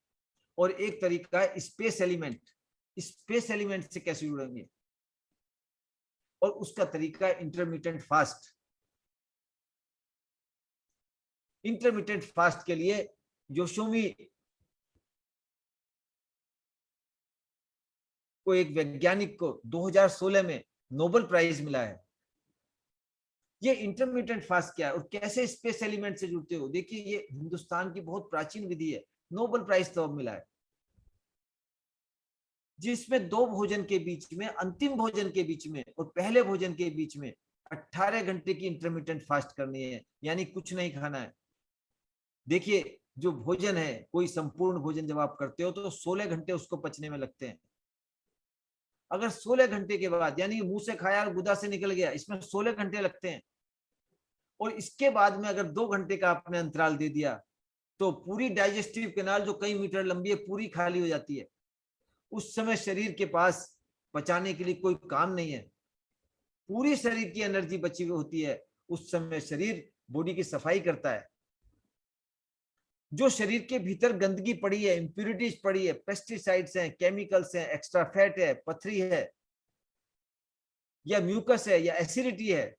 S2: और एक तरीका है स्पेस एलिमेंट। स्पेस एलिमेंट से कैसे जुड़ेंगे, और उसका तरीका है इंटरमिटेंट फास्ट। इंटरमिटेंट फास्ट के लिए योशिमी को, एक वैज्ञानिक को 2016 में नोबेल प्राइज मिला है। ये इंटरमिटेंट फास्ट क्या है और कैसे स्पेस एलिमेंट से जुड़ते हो? देखिए, ये हिंदुस्तान की बहुत प्राचीन विधि है, नोबेल प्राइज तो अब मिला है, जिसमें 2 भोजन के बीच में, अंतिम भोजन के बीच में और पहले भोजन के बीच में 18 घंटे की इंटरमिटेंट फास्ट करनी है, यानी कुछ नहीं खाना है। देखिए, जो भोजन है, कोई संपूर्ण भोजन जब आप करते हो तो 16 घंटे उसको पचने में लगते हैं। अगर 16 घंटे के बाद, यानी मुंह से खाया और गुदा से निकल गया, इसमें 16 घंटे लगते हैं। और इसके बाद में अगर 2 घंटे का आपने अंतराल दे दिया, तो पूरी डाइजेस्टिव कैनाल जो कई मीटर लंबी है, पूरी खाली हो जाती है। उस समय शरीर के पास पचाने के लिए कोई काम नहीं है, पूरी शरीर की एनर्जी बची हुई होती है। उस समय शरीर बॉडी की सफाई करता है। जो शरीर के भीतर गंदगी पड़ी है, इंप्यूरिटीज पड़ी है, पेस्टिसाइड्स हैं, केमिकल्स हैं, एक्स्ट्रा फैट है, पथरी है, या म्यूकस है, या एसिडिटी है,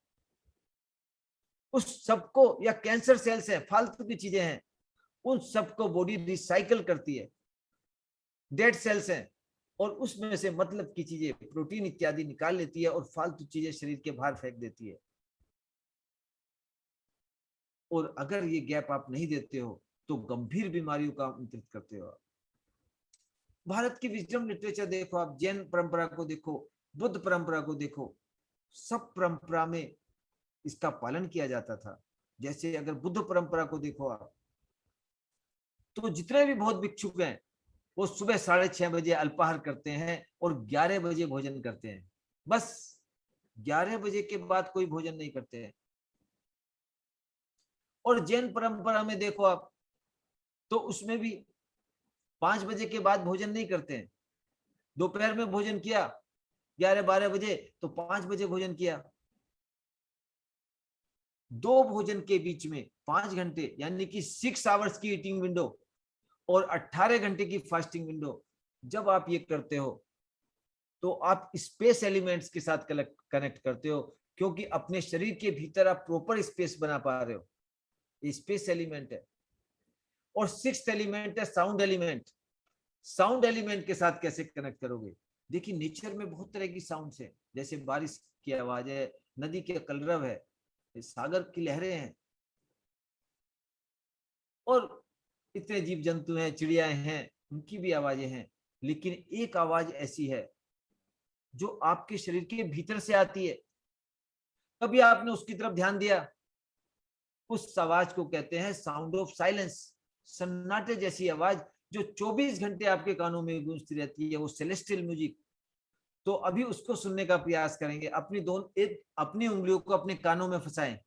S2: उस सबको, या कैंसर सेल्स हैं, फालतू की चीजें हैं, उन सबको बॉडी रिसाइकल करती है। डेड सेल्स हैं, और उसमें से मतलब की चीजें, प्रोटीन इत्यादि निकाल लेती है और फालतू चीजें शरीर के बाहर फेंक देती है। और अगर ये गैप आप नहीं देते हो तो गंभीर बीमारियों का आमंत्रित करते हो। भारत की विजडम लिटरेचर देखो, आप जैन परंपरा को देखो, बुद्ध परंपरा को देखो, सब परंपरा में इसका पालन किया जाता था। जैसे अगर बुद्ध परंपरा को देखो आप, तो जितने भी बौद्ध भिक्षुक हैं, वो सुबह 6:30 बजे अल्पाहार करते हैं और 11 बजे भोजन करते हैं। बस 11 बजे के बाद कोई भोजन नहीं करते हैं। और जैन परंपरा में देखो आप, तो उसमें भी 5 बजे के बाद भोजन नहीं करते हैं। दोपहर में भोजन किया 11-12 बजे, तो 5 बजे भोजन किया। 2 भोजन के बीच में 5 घंटे, यानी कि 6 आवर्स की ईटिंग विंडो और 18 घंटे की फास्टिंग विंडो जब आप ये करते हो, तो आप स्पेस एलिमेंट्स के साथ कनेक्ट करते हो, क्योंकि अपने शरीर के भीतर आप प्रॉपर स्पेस बना पा रहे हो। स्पेस एलिमेंट है। और 6th एलिमेंट है साउंड एलिमेंट। साउंड एलिमेंट के साथ कैसे कनेक्ट करोगे? देखिए, नेचर में बहुत तरह की साउंड्स है, जैसे बारिश की आवाज है, नदी के कलरव है, सागर की लहरें हैं, और इतने जीव जंतु हैं, चिड़िया हैं, उनकी भी आवाजें हैं। लेकिन एक आवाज ऐसी है जो आपके शरीर के भीतर से आती है। कभी आपने उसकी तरफ ध्यान दिया? उस आवाज को कहते हैं साउंड ऑफ साइलेंस। सन्नाटे जैसी आवाज जो 24 घंटे आपके कानों में गूंजती रहती है, वो सेलेस्टियल म्यूजिक। तो अभी उसको सुनने का प्रयास करेंगे। अपनी उंगलियों को अपने कानों में फंसाएं,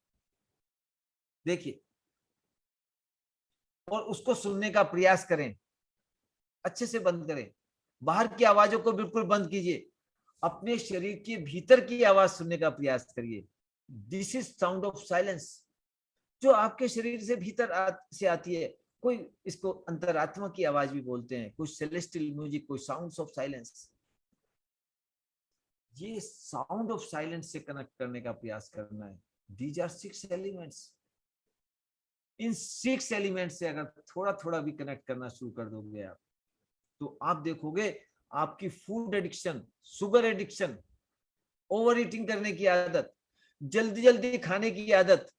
S2: देखिए, और उसको सुनने का प्रयास करें। अच्छे से बंद करें, बाहर की आवाजों को बिल्कुल बंद कीजिए, अपने शरीर के भीतर की आवाज सुनने का प्रयास करिए। This is sound of silence, जो आपके शरीर से भीतर से आती है। कोई इसको अंतरात्मा की आवाज भी बोलते हैं, कोई सेलेस्टियल म्यूजिक, कोई साउंड्स ऑफ साइलेंस। ये साउंड ऑफ साइलेंस से कनेक्ट करने का प्रयास करना है। These are 6 elements. इन 6 एलिमेंट से अगर थोड़ा थोड़ा भी कनेक्ट करना शुरू कर दोगे आप, तो आप देखोगे आपकी food addiction, sugar addiction, over eating करने की आदत, जल्दी जल्दी खाने की आदत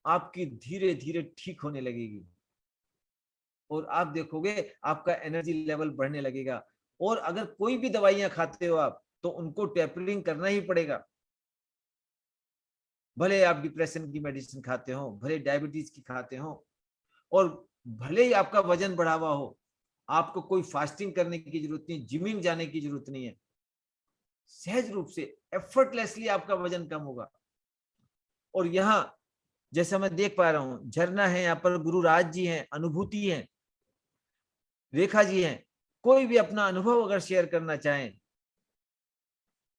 S2: आपकी धीरे धीरे ठीक होने लगेगी। और आप देखोगे आपका एनर्जी लेवल बढ़ने लगेगा। और अगर कोई भी दवाइयां खाते हो आप, तो उनको टेपरिंग करना ही पड़ेगा। भले आप डिप्रेशन की मेडिसिन खाते हो, भले डायबिटीज की खाते हो, और भले ही आपका वजन बढ़ा हुआ हो, आपको कोई फास्टिंग करने की जरूरत नहीं, जिमिंग जाने की जरूरत नहीं है। सहज रूप से एफर्टलेसली आपका वजन कम होगा। और यहाँ जैसा मैं देख पा रहा हूं, झरना है यहाँ पर, गुरुराज जी हैं, अनुभूति है, रेखा जी हैं। कोई भी अपना अनुभव अगर शेयर करना चाहें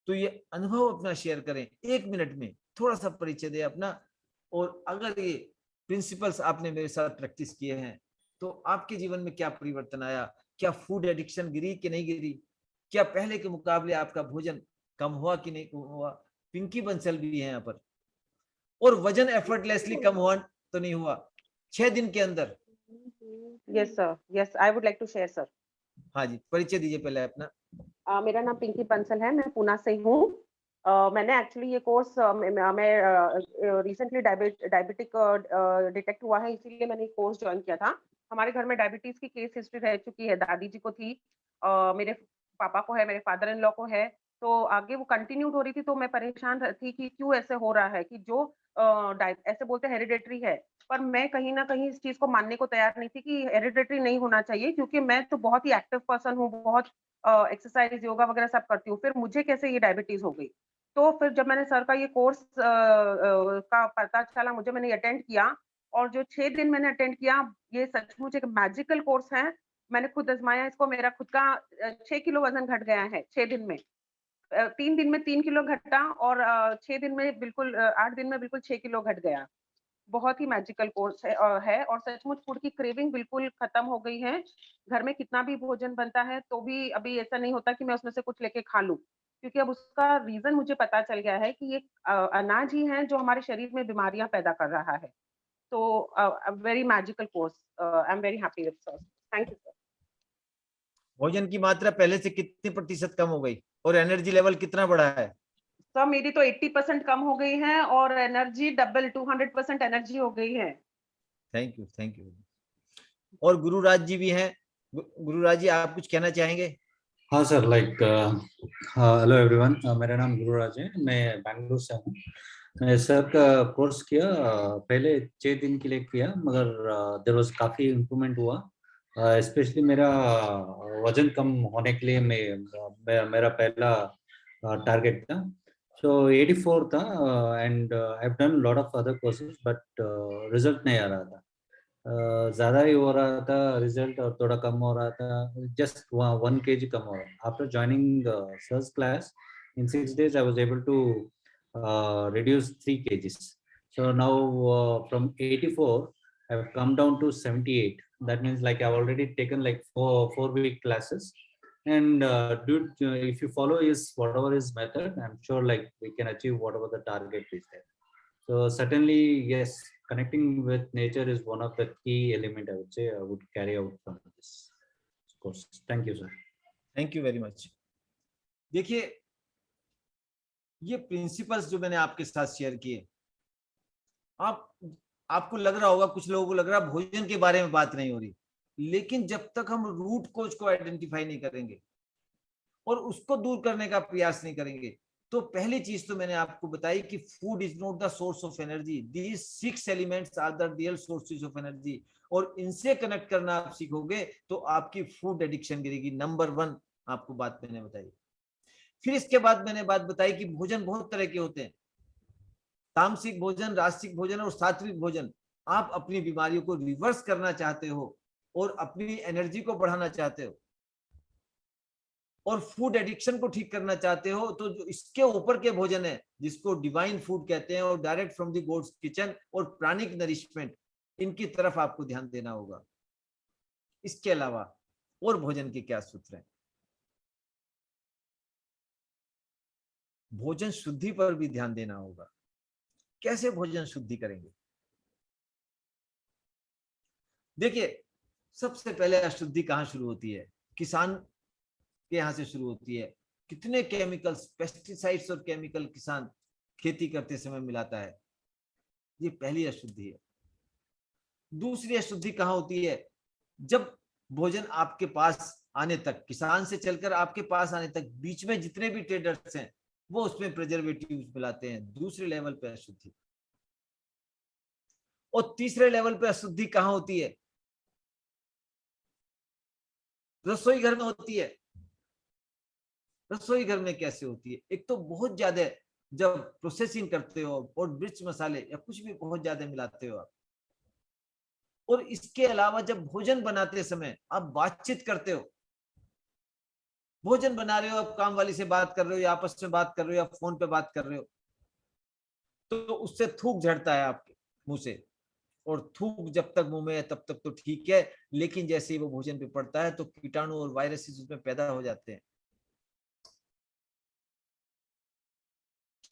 S2: तो ये अनुभव अपना शेयर करें, 1 मिनट में थोड़ा सा परिचय दे अपना। और अगर ये प्रिंसिपल्स आपने मेरे साथ प्रैक्टिस किए हैं तो आपके जीवन में क्या परिवर्तन आया, क्या फूड एडिक्शन गिरी कि नहीं गिरी, क्या पहले के मुकाबले आपका भोजन कम हुआ कि नहीं हुआ। पिंकी बंसल भी है यहाँ पर। और वजन एफर्टलेसली कम हुआ तो नहीं हुआ 6 दिन के अंदर।
S4: Yes, sir. Yes, I would like to share, sir.
S2: हाँ जी, परिचय दीजिए पहले अपना।
S4: मेरा नाम पिंकी बंसल है, मैं पूना से हूँ। मैंने एक्चुअली ये कोर्स मैं रिसेंटली डायबिटिक डिटेक्ट हुआ है, इसीलिए मैंने ये कोर्स ज्वाइन किया था। हमारे घर में डायबिटीज की केस हिस्ट्री रह चुकी है, दादी जी को थी, मेरे पापा को है, मेरे फादर इन लॉ को है, तो आगे वो कंटिन्यूड हो रही थी। तो मैं परेशान थी कि क्यों ऐसे हो रहा है, कि जो ऐसे बोलते हैं हेरिडेटरी है, पर मैं कहीं ना कहीं इस चीज को मानने को तैयार नहीं थी कि हेरिडेटरी नहीं होना चाहिए, क्योंकि मैं तो बहुत ही एक्टिव पर्सन हूँ, बहुत एक्सरसाइज योगा वगैरह सब करती हूँ, फिर मुझे कैसे ये डायबिटीज हो गई। तो फिर जब मैंने सर का ये कोर्स का पता चला मुझे, मैंने अटेंड किया, और जो 6 दिन मैंने अटेंड किया, ये सचमुच एक मैजिकल कोर्स है। मैंने खुद आजमाया इसको, मेरा खुद का 6 किलो वजन घट गया है 6 दिन में। 3 दिन में 3 किलो घटा, और 6 दिन में बिल्कुल 8 दिन में बिल्कुल 6 किलो घट गया। बहुत ही मैजिकल कोर्स है, और सचमुच फूड की क्रेविंग बिल्कुल खत्म हो गई है। घर में कितना भी भोजन बनता है तो भी अभी ऐसा नहीं होता कि मैं उसमें से कुछ लेके खा लूं, क्योंकि अब उसका रीजन मुझे पता चल गया है कि ये अनाज ही है जो हमारे शरीर में बीमारियां पैदा कर रहा है। तो very magical course, I am very happy with sir. Thank you sir.
S2: भोजन की मात्रा पहले से कितनी प्रतिशत कम हो गई और एनर्जी लेवल कितना बढ़ा है?
S4: सर मेरी तो 80% कम हो गई है, और एनर्जी डबल 200% एनर्जी हो गई है।
S2: Thank you, thank you. और गुरुराज जी भी हैं। गुरुराज जी, आप कुछ कहना चाहेंगे?
S5: हाँ सर, लाइक हेलो एवरीवन, मेरा नाम गुरुराज है, मैं बैंगलोर से हूँ। मैं सर का कोर्स किया, पहले 6 दिन के लिए किया, मगर देर वाज काफ़ी इम्प्रूवमेंट हुआ। स्पेशली मेरा वजन कम होने के लिए मेरा पहला टारगेट था, सो 84 था, and I have done lot of other courses, but result नहीं आ रहा था। ज़्यादा ही हो रहा था रिजल्ट, और थोड़ा कम हो रहा था, जस्ट 1 kg कम हो रहा। After joining sir's class in 6 days I was able to reduce 3 kgs. So now from 84 I've come down to 78. That means like I've already taken like 4 week classes, and dude, if you follow his whatever his method, I'm sure like we can achieve whatever the target is there. So certainly, yes, connecting with nature is one of the key element I would say I would carry out from this course. Thank you, sir.
S2: Thank you very much. देखिए, ये principles जो मैंने आपके साथ share किए, आपको लग रहा होगा, कुछ लोगों को लग रहा भोजन के बारे में बात नहीं हो रही, लेकिन जब तक हम रूट कोज को आइडेंटिफाई नहीं करेंगे और उसको दूर करने का प्रयास नहीं करेंगे, तो पहली चीज तो मैंने आपको बताई कि food is not the source of energy, these 6 elements are the real sources of energy, और इनसे कनेक्ट करना आप सीखोगे तो आपकी फूड एडिक्शन गिरेगी। नंबर 1 आपको बात मैंने बताई। फिर इसके बाद मैंने बात बताई कि भोजन बहुत तरह के होते हैं, तामसिक भोजन, राजसिक भोजन और सात्विक भोजन। आप अपनी बीमारियों को रिवर्स करना चाहते हो और अपनी एनर्जी को बढ़ाना चाहते हो और फूड एडिक्शन को ठीक करना चाहते हो, तो जो इसके ऊपर के भोजन है जिसको डिवाइन फूड कहते हैं और direct from the gods kitchen और प्राणिक नरिशमेंट, इनकी तरफ आपको ध्यान देना होगा। इसके अलावा और भोजन के क्या सूत्र हैं? भोजन शुद्धि पर भी ध्यान देना होगा। कैसे भोजन शुद्धि करेंगे? देखिए, सबसे पहले अशुद्धि कहां शुरू होती है? किसान के यहां से शुरू होती है। कितने केमिकल्स, पेस्टिसाइड्स और केमिकल किसान खेती करते समय मिलाता है, ये पहली अशुद्धि है। दूसरी अशुद्धि कहां होती है? जब भोजन आपके पास आने तक, किसान से चलकर आपके पास आने तक, बीच में जितने भी ट्रेडर्स हैं वो उसमें प्रिजर्वेटिव्स मिलाते हैं। दूसरे लेवल पे अशुद्धि। और तीसरे लेवल पे अशुद्धि कहां होती है? रसोई घर में होती है। रसोई घर में कैसे होती है? एक तो बहुत ज्यादा जब प्रोसेसिंग करते हो और मिर्च मसाले या कुछ भी बहुत ज्यादा मिलाते हो आप, और इसके अलावा जब भोजन बनाते समय आप बातचीत करते हो, भोजन बना रहे हो, आप काम वाली से बात कर रहे हो या आपस में बात कर रहे हो या फोन पे बात कर रहे हो, तो उससे थूक झड़ता है आपके मुंह से, और थूक जब तक मुंह में है तब तक तो ठीक है, लेकिन जैसे ही वो भोजन पे पड़ता है तो कीटाणु और वायरसेस उसमें पैदा हो जाते हैं।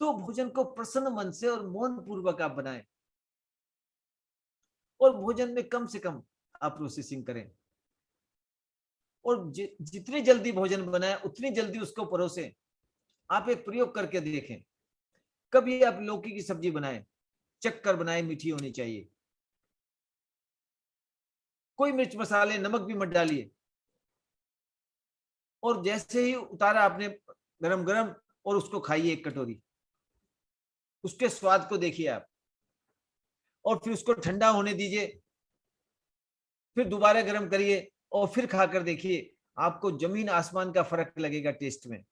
S2: तो भोजन को प्रसन्न मन से और मौन पूर्वक आप बनाएं, और भोजन में कम से कम आप प्रोसेसिंग करें, और जितनी जल्दी भोजन बनाए उतनी जल्दी उसको परोसें। आप एक प्रयोग करके देखें, कभी आप लौकी की सब्जी बनाएं, चख कर बनाएं, मीठी होनी चाहिए, कोई मिर्च मसाले नमक भी मत डालिए, और जैसे ही उतारा आपने गरम गरम, और उसको खाइए एक कटोरी, उसके स्वाद को देखिए आप, और फिर उसको ठंडा होने दीजिए, फिर दोबारा गर्म करिए और फिर खाकर देखिए, आपको जमीन आसमान का फर्क लगेगा। टेस्ट में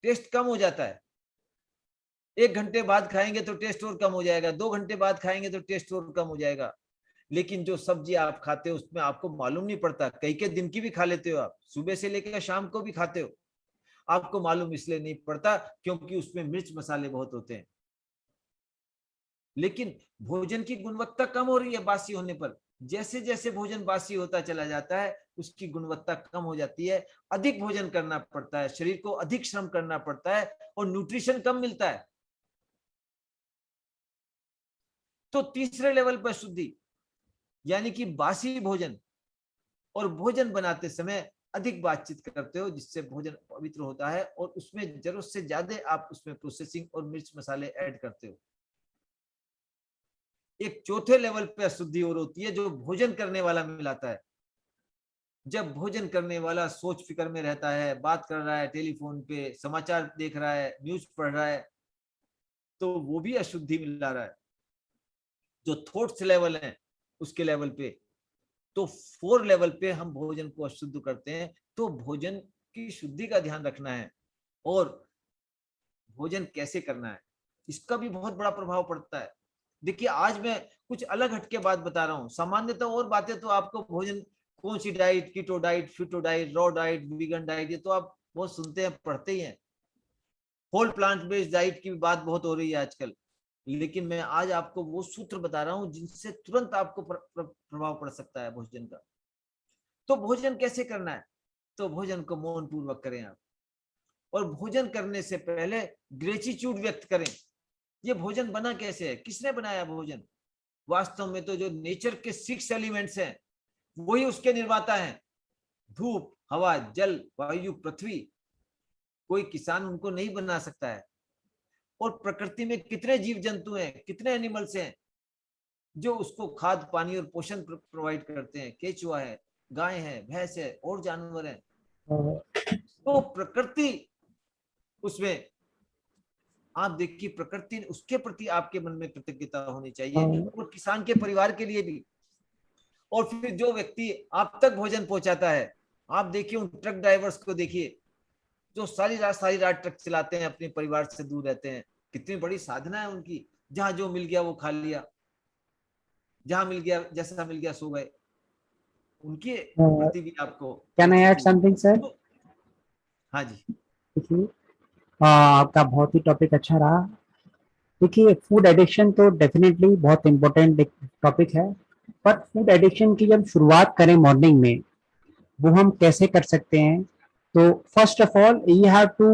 S2: टेस्ट कम हो जाता है। 1 घंटे बाद खाएंगे तो टेस्ट और कम हो जाएगा, 2 घंटे बाद खाएंगे तो टेस्ट और कम हो जाएगा। लेकिन जो सब्जी आप खाते हो उसमें आपको मालूम नहीं पड़ता, कई के दिन की भी खा लेते हो आप, सुबह से लेकर शाम को भी खाते हो, आपको मालूम इसलिए नहीं पड़ता क्योंकि उसमें मिर्च मसाले बहुत होते हैं। लेकिन भोजन की गुणवत्ता कम हो रही है बासी होने पर। जैसे जैसे भोजन बासी होता चला जाता है उसकी गुणवत्ता कम हो जाती है, अधिक भोजन करना पड़ता है, शरीर को अधिक श्रम करना पड़ता है और न्यूट्रिशन कम मिलता है। तो तीसरे लेवल पर शुद्धि यानी कि बासी भोजन, और भोजन बनाते समय अधिक बातचीत करते हो जिससे भोजन पवित्र होता है, और उसमें जरूरत से ज्यादा आप उसमें प्रोसेसिंग और मिर्च मसाले ऐड करते हो। एक चौथे लेवल पे अशुद्धि और होती है जो भोजन करने वाला मिलाता है। जब भोजन करने वाला सोच फिक्र में रहता है, बात कर रहा है, टेलीफोन पे समाचार देख रहा है, न्यूज पढ़ रहा है, तो वो भी अशुद्धि मिला रहा है। जो थॉट्स लेवल है उसके लेवल पे, तो 4 लेवल पे हम भोजन को अशुद्ध करते हैं। तो भोजन की शुद्धि का ध्यान रखना है, और भोजन कैसे करना है इसका भी बहुत बड़ा प्रभाव पड़ता है। देखिए आज मैं कुछ अलग हटके बात बता रहा हूँ, सामान्यतः और बातें तो आपको भोजन कौन सी डाइट, कीटो डाइट, फिटो diet, raw diet, vegan diet, ये तो आप बहुत सुनते हैं, पढ़ते ही हैं। होल प्लांट बेस्ड डाइट की भी बात बहुत हो रही है आजकल, लेकिन मैं आज आपको वो सूत्र बता रहा हूं जिनसे तुरंत आपको प्रभाव पड़ सकता है भोजन का। तो भोजन कैसे करना है? तो भोजन को मौन पूर्वक करें आप, और भोजन करने से पहले ग्रेटिट्यूड व्यक्त करें। ये भोजन बना कैसे है, किसने बनाया भोजन? वास्तव में तो जो नेचर के 6 एलिमेंट्स हैं वही उसके निर्माता हैं। धूप, हवा, जल, वायु, पृथ्वी। कोई किसान उनको नहीं बना सकता है। और प्रकृति में कितने जीव जंतु हैं, कितने एनिमल्स हैं जो उसको खाद्य, पानी और पोषण प्रोवाइड करते हैं। केचुआ है, गाय है, भैंस है, और जानवर हैं। तो प्रकृति उसमें आप देखिए, प्रकृति, उसके प्रति आपके मन में कृतज्ञता होनी चाहिए, और किसान के परिवार के लिए भी। और फिर जो व्यक्ति आप तक भोजन पहुंचाता है, आप देखिए उन ट्रक ड्राइवर्स को देखिए जो सारी रात ट्रक चलाते हैं, अपने परिवार से दूर रहते हैं। कितनी बड़ी साधना है उनकी। जहां जो मिल गया वो खा लिया, जहां मिल गया, जैसा मिल गया सो गए। उनके प्रति भी आपको
S1: can I add something sir?
S2: हाँ जी,
S1: देखिए आपका बहुत ही टॉपिक अच्छा रहा। देखिए फूड एडिक्शन तो डेफिनेटली बहुत इम्पोर्टेंट टॉपिक है, पर फूड एडिक्शन की जब शुरुआत करें मॉर्निंग में, वो हम कैसे कर सकते हैं? तो first of all you have to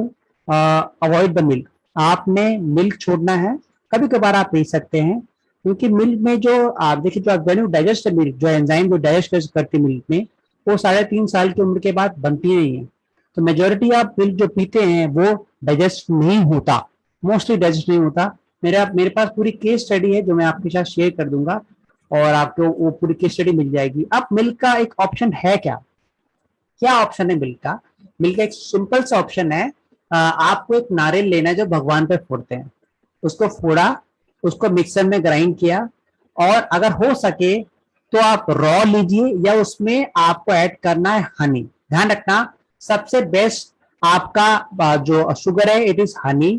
S1: avoid the milk. आपने मिल्क छोड़ना है। कभी कभार आप पी सकते हैं, क्योंकि मिल्क में जो आप देखिए, जो व्हेन यू डाइजेस्ट मिल्क, जो एंजाइम जो डाइजेस्ट करती मिल्क में, वो 3.5 साल की उम्र के बाद बनती नहीं है। तो मेजोरिटी आप मिल्क जो पीते हैं वो डाइजेस्ट नहीं होता, मोस्टली डाइजेस्ट नहीं होता। मेरे पास पूरी केस स्टडी है जो मैं आपके साथ शेयर कर दूंगा, और आपको वो पूरी केस स्टडी मिल जाएगी। अब मिल्क का एक ऑप्शन है क्या? क्या ऑप्शन है मिल्क का? मिल्क का एक सिंपल सा ऑप्शन है। आपको एक नारियल लेना है जो भगवान पे फोड़ते हैं, उसको फोड़ा, उसको मिक्सर में ग्राइंड किया, और अगर हो सके तो आप रॉ लीजिए, या उसमें आपको ऐड करना है हनी। ध्यान रखना, सबसे बेस्ट आपका जो शुगर है it is honey,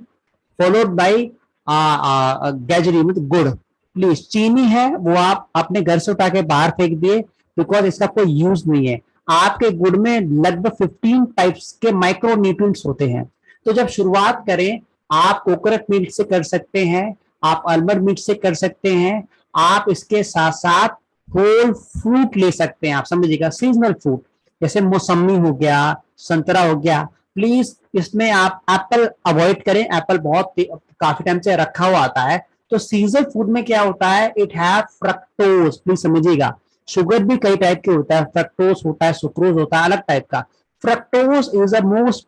S1: followed by jaggery मतलब गुड़। प्लीज चीनी है वो आप अपने घर से उठा के बाहर फेंक दिए, बिकॉज इसका कोई यूज नहीं है। आपके गुड़ में लगभग 15 टाइप्स के माइक्रो न्यूट्रिएंट्स होते हैं। तो जब शुरुआत करें, आप कोकोनट मिल्क से कर सकते हैं, आप आलमंड मिल्क से कर सकते हैं, आप इसके साथ साथ होल फ्रूट ले सकते हैं। आप समझिएगा, सीजनल फ्रूट जैसे मौसमी हो गया, संतरा हो गया। प्लीज इसमें आप एप्पल अवॉइड करें, एप्पल बहुत काफी टाइम से रखा हुआ आता है। तो सीजनल फूड में क्या होता है, इट हैव फ्रक्टोज, प्लीज समझिएगा। शुगर भी कई टाइप के होता है, फ्रक्टोज होता है, सुक्रोज होता है, अलग टाइप का। Fructose is the most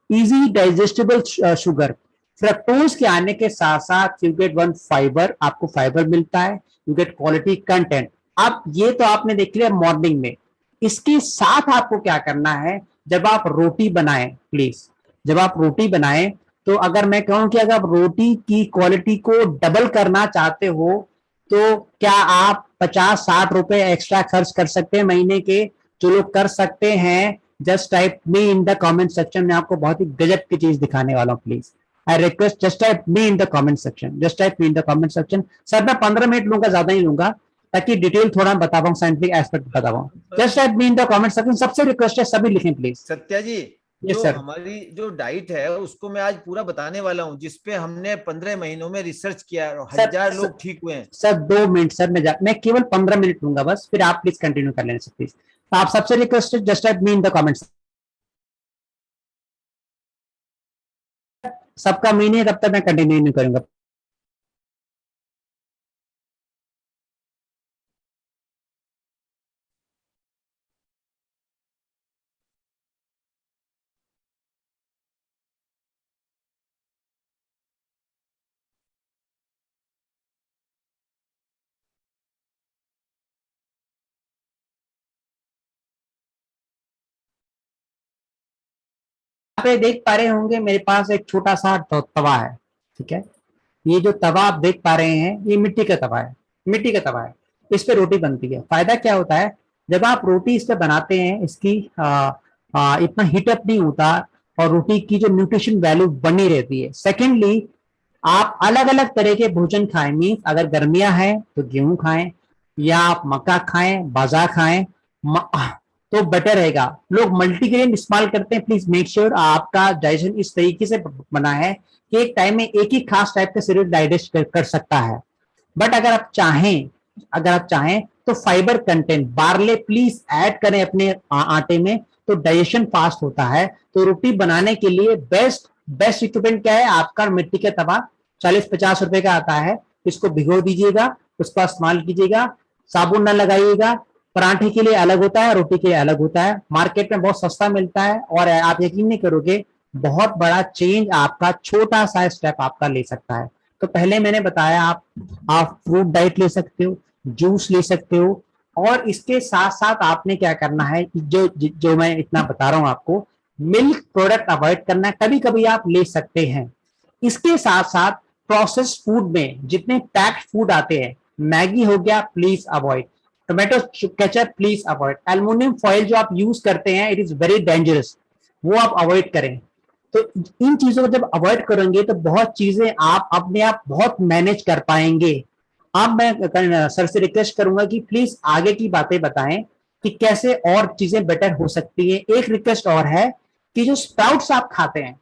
S1: easy digestible sugar. Fructose के आने के साथ साथ यू गेट वन फाइबर, आपको फाइबर मिलता है, यू गेट क्वालिटी कंटेंट। अब ये तो आपने देख लिया मॉर्निंग में। इसके साथ आपको क्या करना है, जब आप रोटी बनाएं, प्लीज जब आप रोटी बनाएं, तो अगर मैं कहूं कि अगर आप रोटी की क्वालिटी को डबल करना चाहते हो, तो क्या आप 50-60 रुपए एक्स्ट्रा खर्च कर सकते हैं महीने के? जो लोग कर सकते हैं just type me in the comment section में, आपको बहुत ही गजब की चीज दिखाने वाला हूं। Please I request just type me in the comment section, just type me in the comment section. Sir मैं 15 मिनट लूंगा, ज्यादा ही लूंगा, ताकि डिटेल थोड़ा बता पाऊँ, साइंटिफिक एस्पेक्ट बता पाऊँ। Just type me in the comment section, सबसे रिक्वेस्ट है सभी लिखें प्लीज।
S2: सत्या जी,
S1: Yes,
S2: जो
S1: sir.
S2: हमारी जो डाइट है उसको मैं आज पूरा बताने वाला हूँ, जिसपे हमने 15 महीनों में रिसर्च किया और
S1: सर,
S2: 1000 लोग ठीक हुए हैं।
S1: सर 2 मिनट सर, मैं केवल 15 मिनट लूंगा बस, फिर आप प्लीज कंटिन्यू कर लेना सर प्लीज। आप सबसे रिक्वेस्ट है just type me in the comments. सबका मीन है, तब तक मैं कंटिन्यू नहीं करूंगा। पे देख पा रहे होंगे मेरे पास एक छोटा सा तवा है, ठीक है। ये जो तवा आप देख पा रहे हैं ये मिट्टी का तवा है, मिट्टी का तवा है। इस पे रोटी बनती है। फायदा क्या होता है, जब आप रोटी इस पे बनाते हैं, इसकी इतना हीटअप नहीं होता और रोटी की जो न्यूट्रिशन वैल्यू बनी रहती है। सेकेंडली, आप अलग अलग तरह के भोजन खाएं, मीन्स अगर गर्मियां हैं तो गेहूं खाएं, या आप मक्का खाएं, बाजरा खाएं, तो बेटर रहेगा। लोग मल्टीग्रेन इस्तेमाल करते हैं, प्लीज मेक श्योर आपका डाइजेशन इस तरीके से बना है कि एक टाइम में एक ही खास टाइप का शरीर डाइजेस्ट कर सकता है। बट अगर आप चाहें तो fibre content barley please add करें अपने आटे में, तो डाइजेशन फास्ट होता है। तो रोटी बनाने के लिए बेस्ट इक्विपमेंट क्या है, आपका मिट्टी का तवा 40-50 रुपए का आता है। इसको भिगो दीजिएगा, उसका इस्तेमाल कीजिएगा, साबुन ना लगाइएगा। पराठे के लिए अलग होता है, रोटी के लिए अलग होता है, मार्केट में बहुत सस्ता मिलता है। और आप यकीन नहीं करोगे, बहुत बड़ा चेंज आपका छोटा सा स्टेप आपका ले सकता है। तो पहले मैंने बताया आप फ्रूट डाइट ले सकते हो, जूस ले सकते हो, और इसके साथ साथ आपने क्या करना है, जो मैं इतना बता रहा हूं आपको, मिल्क प्रोडक्ट अवॉइड करना है, कभी कभी आप ले सकते हैं। इसके साथ साथ प्रोसेस फूड में जितने पैक्ड फूड आते हैं, मैगी हो गया please avoid, tomato ketchup please avoid, aluminium foil जो आप यूज करते हैं इट इज वेरी डेंजरस, वो आप अवॉइड करें। तो इन चीजों को जब अवॉइड करेंगे तो बहुत चीजें आप अपने आप बहुत मैनेज कर पाएंगे। अब मैं सर से रिक्वेस्ट करूंगा कि प्लीज आगे की बातें बताएं कि कैसे और चीजें बेटर हो सकती है। एक रिक्वेस्ट और है कि जो स्प्राउट्स आप खाते हैं,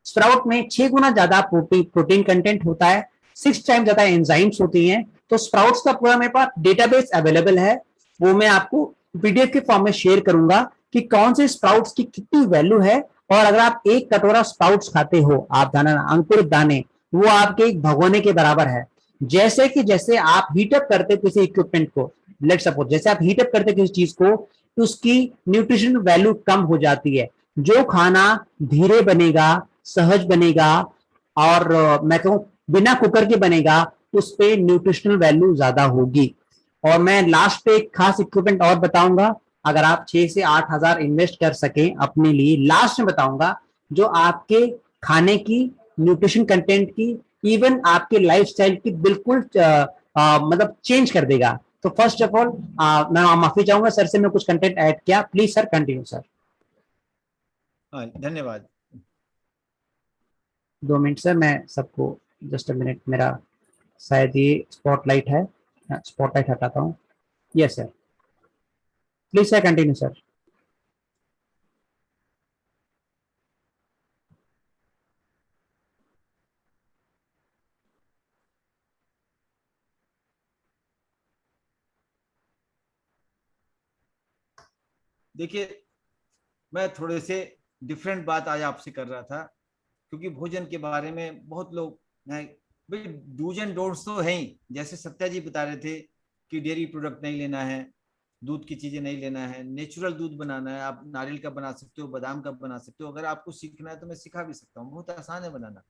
S1: स्प्राउट में 6 गुना ज्यादा प्रोटीन कंटेंट होता है, 6 टाइम ज्यादा एंजाइम्स होती हैं। तो स्प्राउट्स का पूरा मेरे पास डेटाबेस अवेलेबल है, वो मैं आपको पीडीएफ के फॉर्म में शेयर करूंगा कि कौन से स्प्राउट्स की कितनी वैल्यू है। और अगर आप एक कटोरा स्प्राउट्स खाते हो, आप दाना अंकुरित दाने, वो आपके एक भगोने के बराबर है। जैसे आप हीटअप करते किसी इक्विपमेंट को, लेट सपोज जैसे आप हीटअप करते किसी चीज को, तो उसकी न्यूट्रिशन वैल्यू कम हो जाती है। जो खाना धीरे बनेगा, सहज बनेगा, और मैं कहूं बिना कुकर के बनेगा, उस पे न्यूट्रिशनल वैल्यू ज्यादा होगी। और मैं लास्ट पे एक खास इक्विपमेंट और बताऊंगा, अगर आप 6 से 8 हजार इन्वेस्ट कर सके अपने लिए, लास्ट में बताऊंगा, जो आपके खाने की, न्यूट्रिशन कंटेंट की, इवन आपके लाइफस्टाइल की बिल्कुल मतलब चेंज कर देगा। तो फर्स्ट ऑफ ऑल मैं माफी चाहूंगा सर से, मैं कुछ कंटेंट ऐड किया, प्लीज सर कंटिन्यू सर।
S2: हाँ, धन्यवाद।
S1: 2 मिनट सर, मैं सबको जस्ट अ मिनट, मेरा शायद ये स्पॉटलाइट है, स्पॉटलाइट हटाता हूँ। Yes sir, please sir continue sir.
S2: देखिए, मैं थोड़े से डिफरेंट बात आज आपसे कर रहा था, क्योंकि भोजन के बारे में बहुत लोग भाई डूज एंड डोंट्स तो है ही। जैसे सत्या जी बता रहे थे कि डेयरी प्रोडक्ट नहीं लेना है, दूध की चीजें नहीं लेना है, नेचुरल दूध बनाना है। आप नारियल का बना सकते हो, बादाम का बना सकते हो। अगर आपको सीखना है तो मैं सिखा भी सकता हूँ, बहुत आसान है बनाना।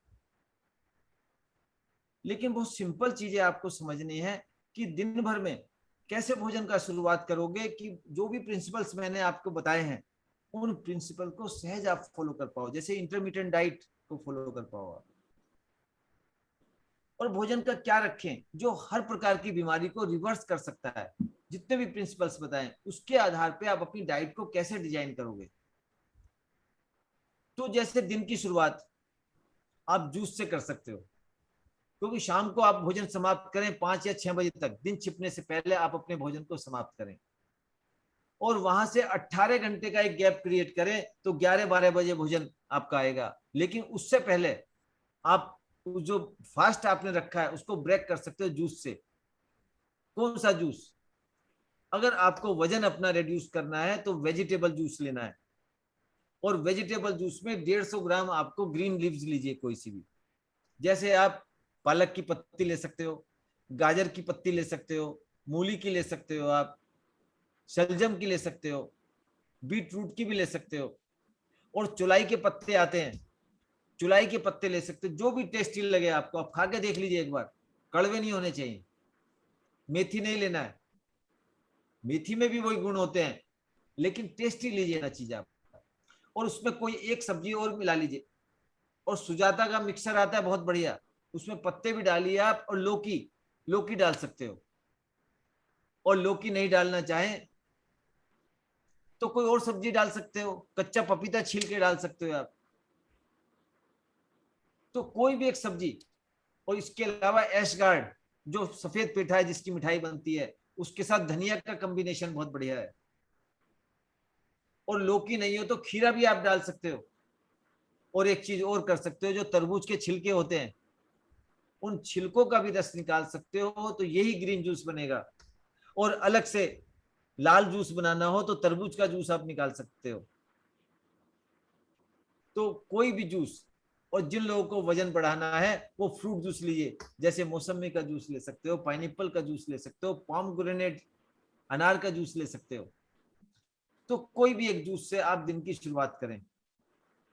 S2: लेकिन बहुत सिंपल चीजें आपको समझनी है कि दिन भर में कैसे भोजन का शुरुआत करोगे कि जो भी प्रिंसिपल्स मैंने आपको बताए हैं उन प्रिंसिपल को सहज आप फॉलो कर पाओ, जैसे इंटरमीडिएट डाइट को फॉलो कर पाओ आप। और भोजन का क्या रखें जो हर प्रकार की बीमारी को रिवर्स कर सकता है। जितने भी प्रिंसिपल्स बताएं उसके आधार पे आप अपनी डाइट को कैसे डिजाइन करोगे। तो जैसे दिन की शुरुआत आप जूस से कर सकते हो, क्योंकि शाम को आप भोजन समाप्त करें 5 या 6 बजे तक, दिन छिपने से पहले आप अपने भोजन को समाप्त करें। और वहां से 18 घंटे का एक गैप क्रिएट करें तो 11-12 बजे भोजन आपका आएगा। लेकिन उससे पहले आप जो फास्ट आपने रखा है उसको ब्रेक कर सकते हो जूस से। कौन सा जूस? अगर आपको वजन अपना रिड्यूस करना है तो वेजिटेबल जूस लेना है। और वेजिटेबल जूस में 150 ग्राम आपको ग्रीन लीव्स लीजिए कोई सी भी। जैसे आप पालक की पत्ती ले सकते हो, गाजर की पत्ती ले सकते हो, मूली की ले सकते हो, आप शलजम की ले सकते हो, बीट रूट की भी ले सकते हो। और चुलाई के पत्ते आते हैं, चुलाई के पत्ते ले सकते हो, जो भी टेस्टी लगे आपको। आप खा के देख लीजिए एक बार, कड़वे नहीं होने चाहिए। मेथी नहीं लेना है, मेथी में भी वही गुण होते हैं, लेकिन टेस्टी लीजिए ना चीज आप। और उसमें कोई एक सब्जी और मिला लीजिए। और सुजाता का मिक्सर आता है बहुत बढ़िया, उसमें पत्ते भी डालिए आप। और लौकी, लौकी डाल सकते हो। और लौकी नहीं डालना चाहें तो कोई और सब्जी डाल सकते हो, कच्चा पपीता छील के डाल सकते हो आप। तो कोई भी एक सब्जी। और इसके अलावा एशगार्ड जो सफेद पेठा है जिसकी मिठाई बनती है, उसके साथ धनिया का कॉम्बिनेशन बहुत बढ़िया है। और लौकी नहीं हो तो खीरा भी आप डाल सकते हो। और एक चीज और कर सकते हो, जो तरबूज के छिलके होते हैं उन छिलकों का भी रस निकाल सकते हो, तो यही ग्रीन जूस बनेगा। और अलग से लाल जूस बनाना हो तो तरबूज का जूस आप निकाल सकते हो। तो कोई भी जूस। और जिन लोगों को वजन बढ़ाना है वो फ्रूट जूस लीजिए, जैसे मौसमी का जूस ले सकते हो, पाइनएप्पल का जूस ले सकते हो, पोमेग्रेनेट अनार का जूस ले सकते हो। तो कोई भी एक जूस से आप दिन की शुरुआत करें।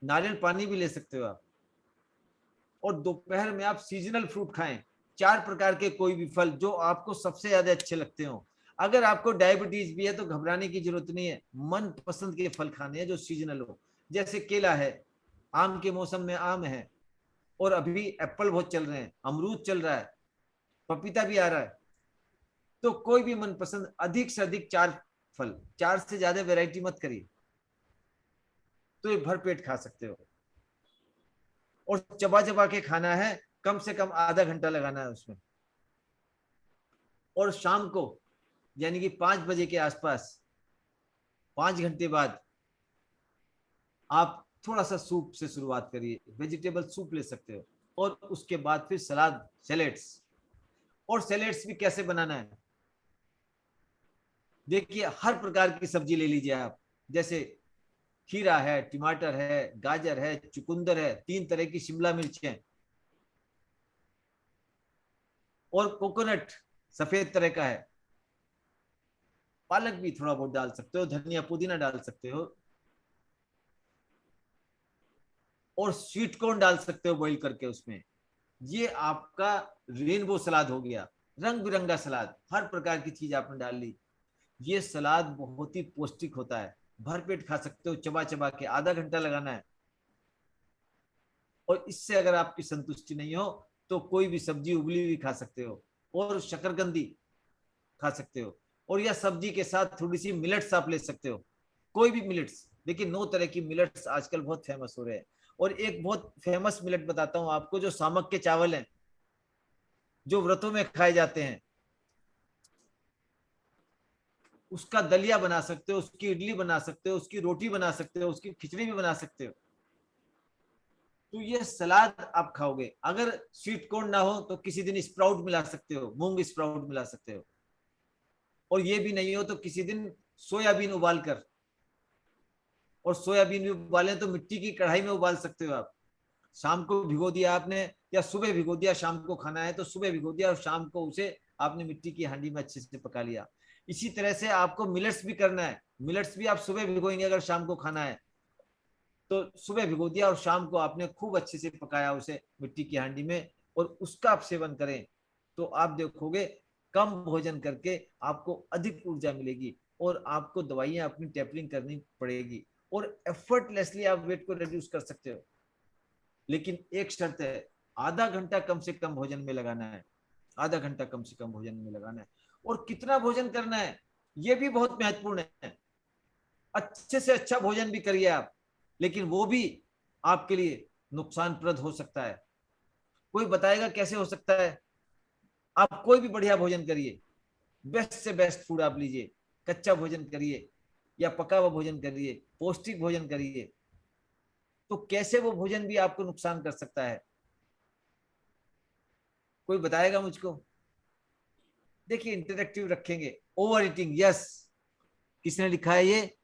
S2: नारियल पानी भी ले सकते हो आप। और दोपहर में आप सीजनल फ्रूट खाएं, 4 प्रकार के कोई भी फल जो आपको सबसे ज्यादा अच्छे लगते हो। अगर आपको डायबिटीज भी है तो घबराने की जरूरत नहीं है, मन पसंद के फल खाने हैं जो सीजनल हो। जैसे केला है, आम के मौसम में आम है, और अभी एप्पल बहुत चल रहे हैं, अमरूद चल रहा है, पपीता भी आ रहा है। तो कोई भी मनपसंद अधिक से अधिक 4 फल, 4 से ज्यादा वैरायटी मत करिए, तो ये भर पेट खा सकते हो। और चबा चबा के खाना है, कम से कम आधा घंटा लगाना है उसमें। और शाम को यानी कि 5 बजे के आसपास, 5 घंटे बाद आप थोड़ा सा सूप से शुरुआत करिए, वेजिटेबल सूप ले सकते हो। और उसके बाद फिर सलाद, सैलेड्स। और सैलेड्स भी कैसे बनाना है, देखिए हर प्रकार की सब्जी ले लीजिए आप। जैसे खीरा है, टमाटर है, गाजर है, चुकंदर है, 3 तरह की शिमला मिर्च है, और कोकोनट सफेद तरह का है। पालक भी थोड़ा बहुत डाल सकते हो, धनिया पुदीना डाल सकते हो। और स्वीट कॉर्न डाल सकते हो बॉईल करके उसमें। ये आपका रेनबो सलाद हो गया, रंग बिरंगा सलाद, हर प्रकार की चीज आपने डाल ली। ये सलाद बहुत ही पौष्टिक होता है, भरपेट खा सकते हो, चबा चबा के, आधा घंटा लगाना है। और इससे अगर आपकी संतुष्टि नहीं हो तो कोई भी सब्जी उबली हुई खा सकते हो। और शकरकंदी खा सकते हो, और या सब्जी के साथ थोड़ी सी मिलेट्स आप ले सकते हो, कोई भी मिलेट्स। देखिए 9 तरह की मिलेट्स आजकल बहुत फेमस हो रहे हैं। और एक बहुत फेमस मिलेट बताता हूं आपको, जो सामक के चावल हैं, जो व्रतों में खाए जाते हैं, उसका दलिया बना सकते हो, उसकी इडली बना सकते हो, उसकी रोटी बना सकते हो, उसकी खिचड़ी भी बना सकते हो। तो ये सलाद आप खाओगे। अगर स्वीट कॉर्न ना हो तो किसी दिन स्प्राउट मिला सकते हो, मूंग स्प्राउट मिला सकते हो। और ये भी नहीं हो तो किसी दिन सोयाबीन उबाल कर, और सोयाबीन भी उबालें तो मिट्टी की कढ़ाई में उबाल सकते हो आप। शाम को भिगो दिया आपने, या सुबह भिगो दिया, शाम को खाना है तो सुबह भिगो दिया और शाम को उसे आपने मिट्टी की हांडी में अच्छे से पका लिया। इसी तरह से आपको मिलेट्स भी करना है। मिलेट्स भी आप सुबह भिगोएंगे अगर शाम को खाना है तो सुबह भिगो दिया और शाम को आपने खूब अच्छे से पकाया उसे मिट्टी की हांडी में, और उसका आप सेवन करें तो आप देखोगे कम भोजन करके आपको अधिक ऊर्जा मिलेगी, और आपको दवाइयां अपनी टेपरिंग करनी पड़ेगी, और एफर्टलेसली आप वेट को रिड्यूस कर सकते हो। लेकिन एक शर्त है, आधा घंटा कम से कम भोजन में लगाना है, आधा घंटा कम से कम भोजन में लगाना है। और कितना भोजन करना है ये भी बहुत महत्वपूर्ण है। अच्छे से अच्छा भोजन भी करिए आप, लेकिन वो भी आपके लिए नुकसानप्रद हो सकता है। कोई बताएगा कैसे हो सकता है? आप कोई भी बढ़िया भोजन करिए, बेस्ट से बेस्ट फूड आप लीजिए, कच्चा भोजन करिए या पका हुआ भोजन करिए, पौष्टिक भोजन करिए, तो कैसे वो भोजन भी आपको नुकसान कर सकता है? कोई बताएगा मुझको? देखिए इंटरेक्टिव रखेंगे। ओवर ईटिंग, यस, किसने लिखा है ये?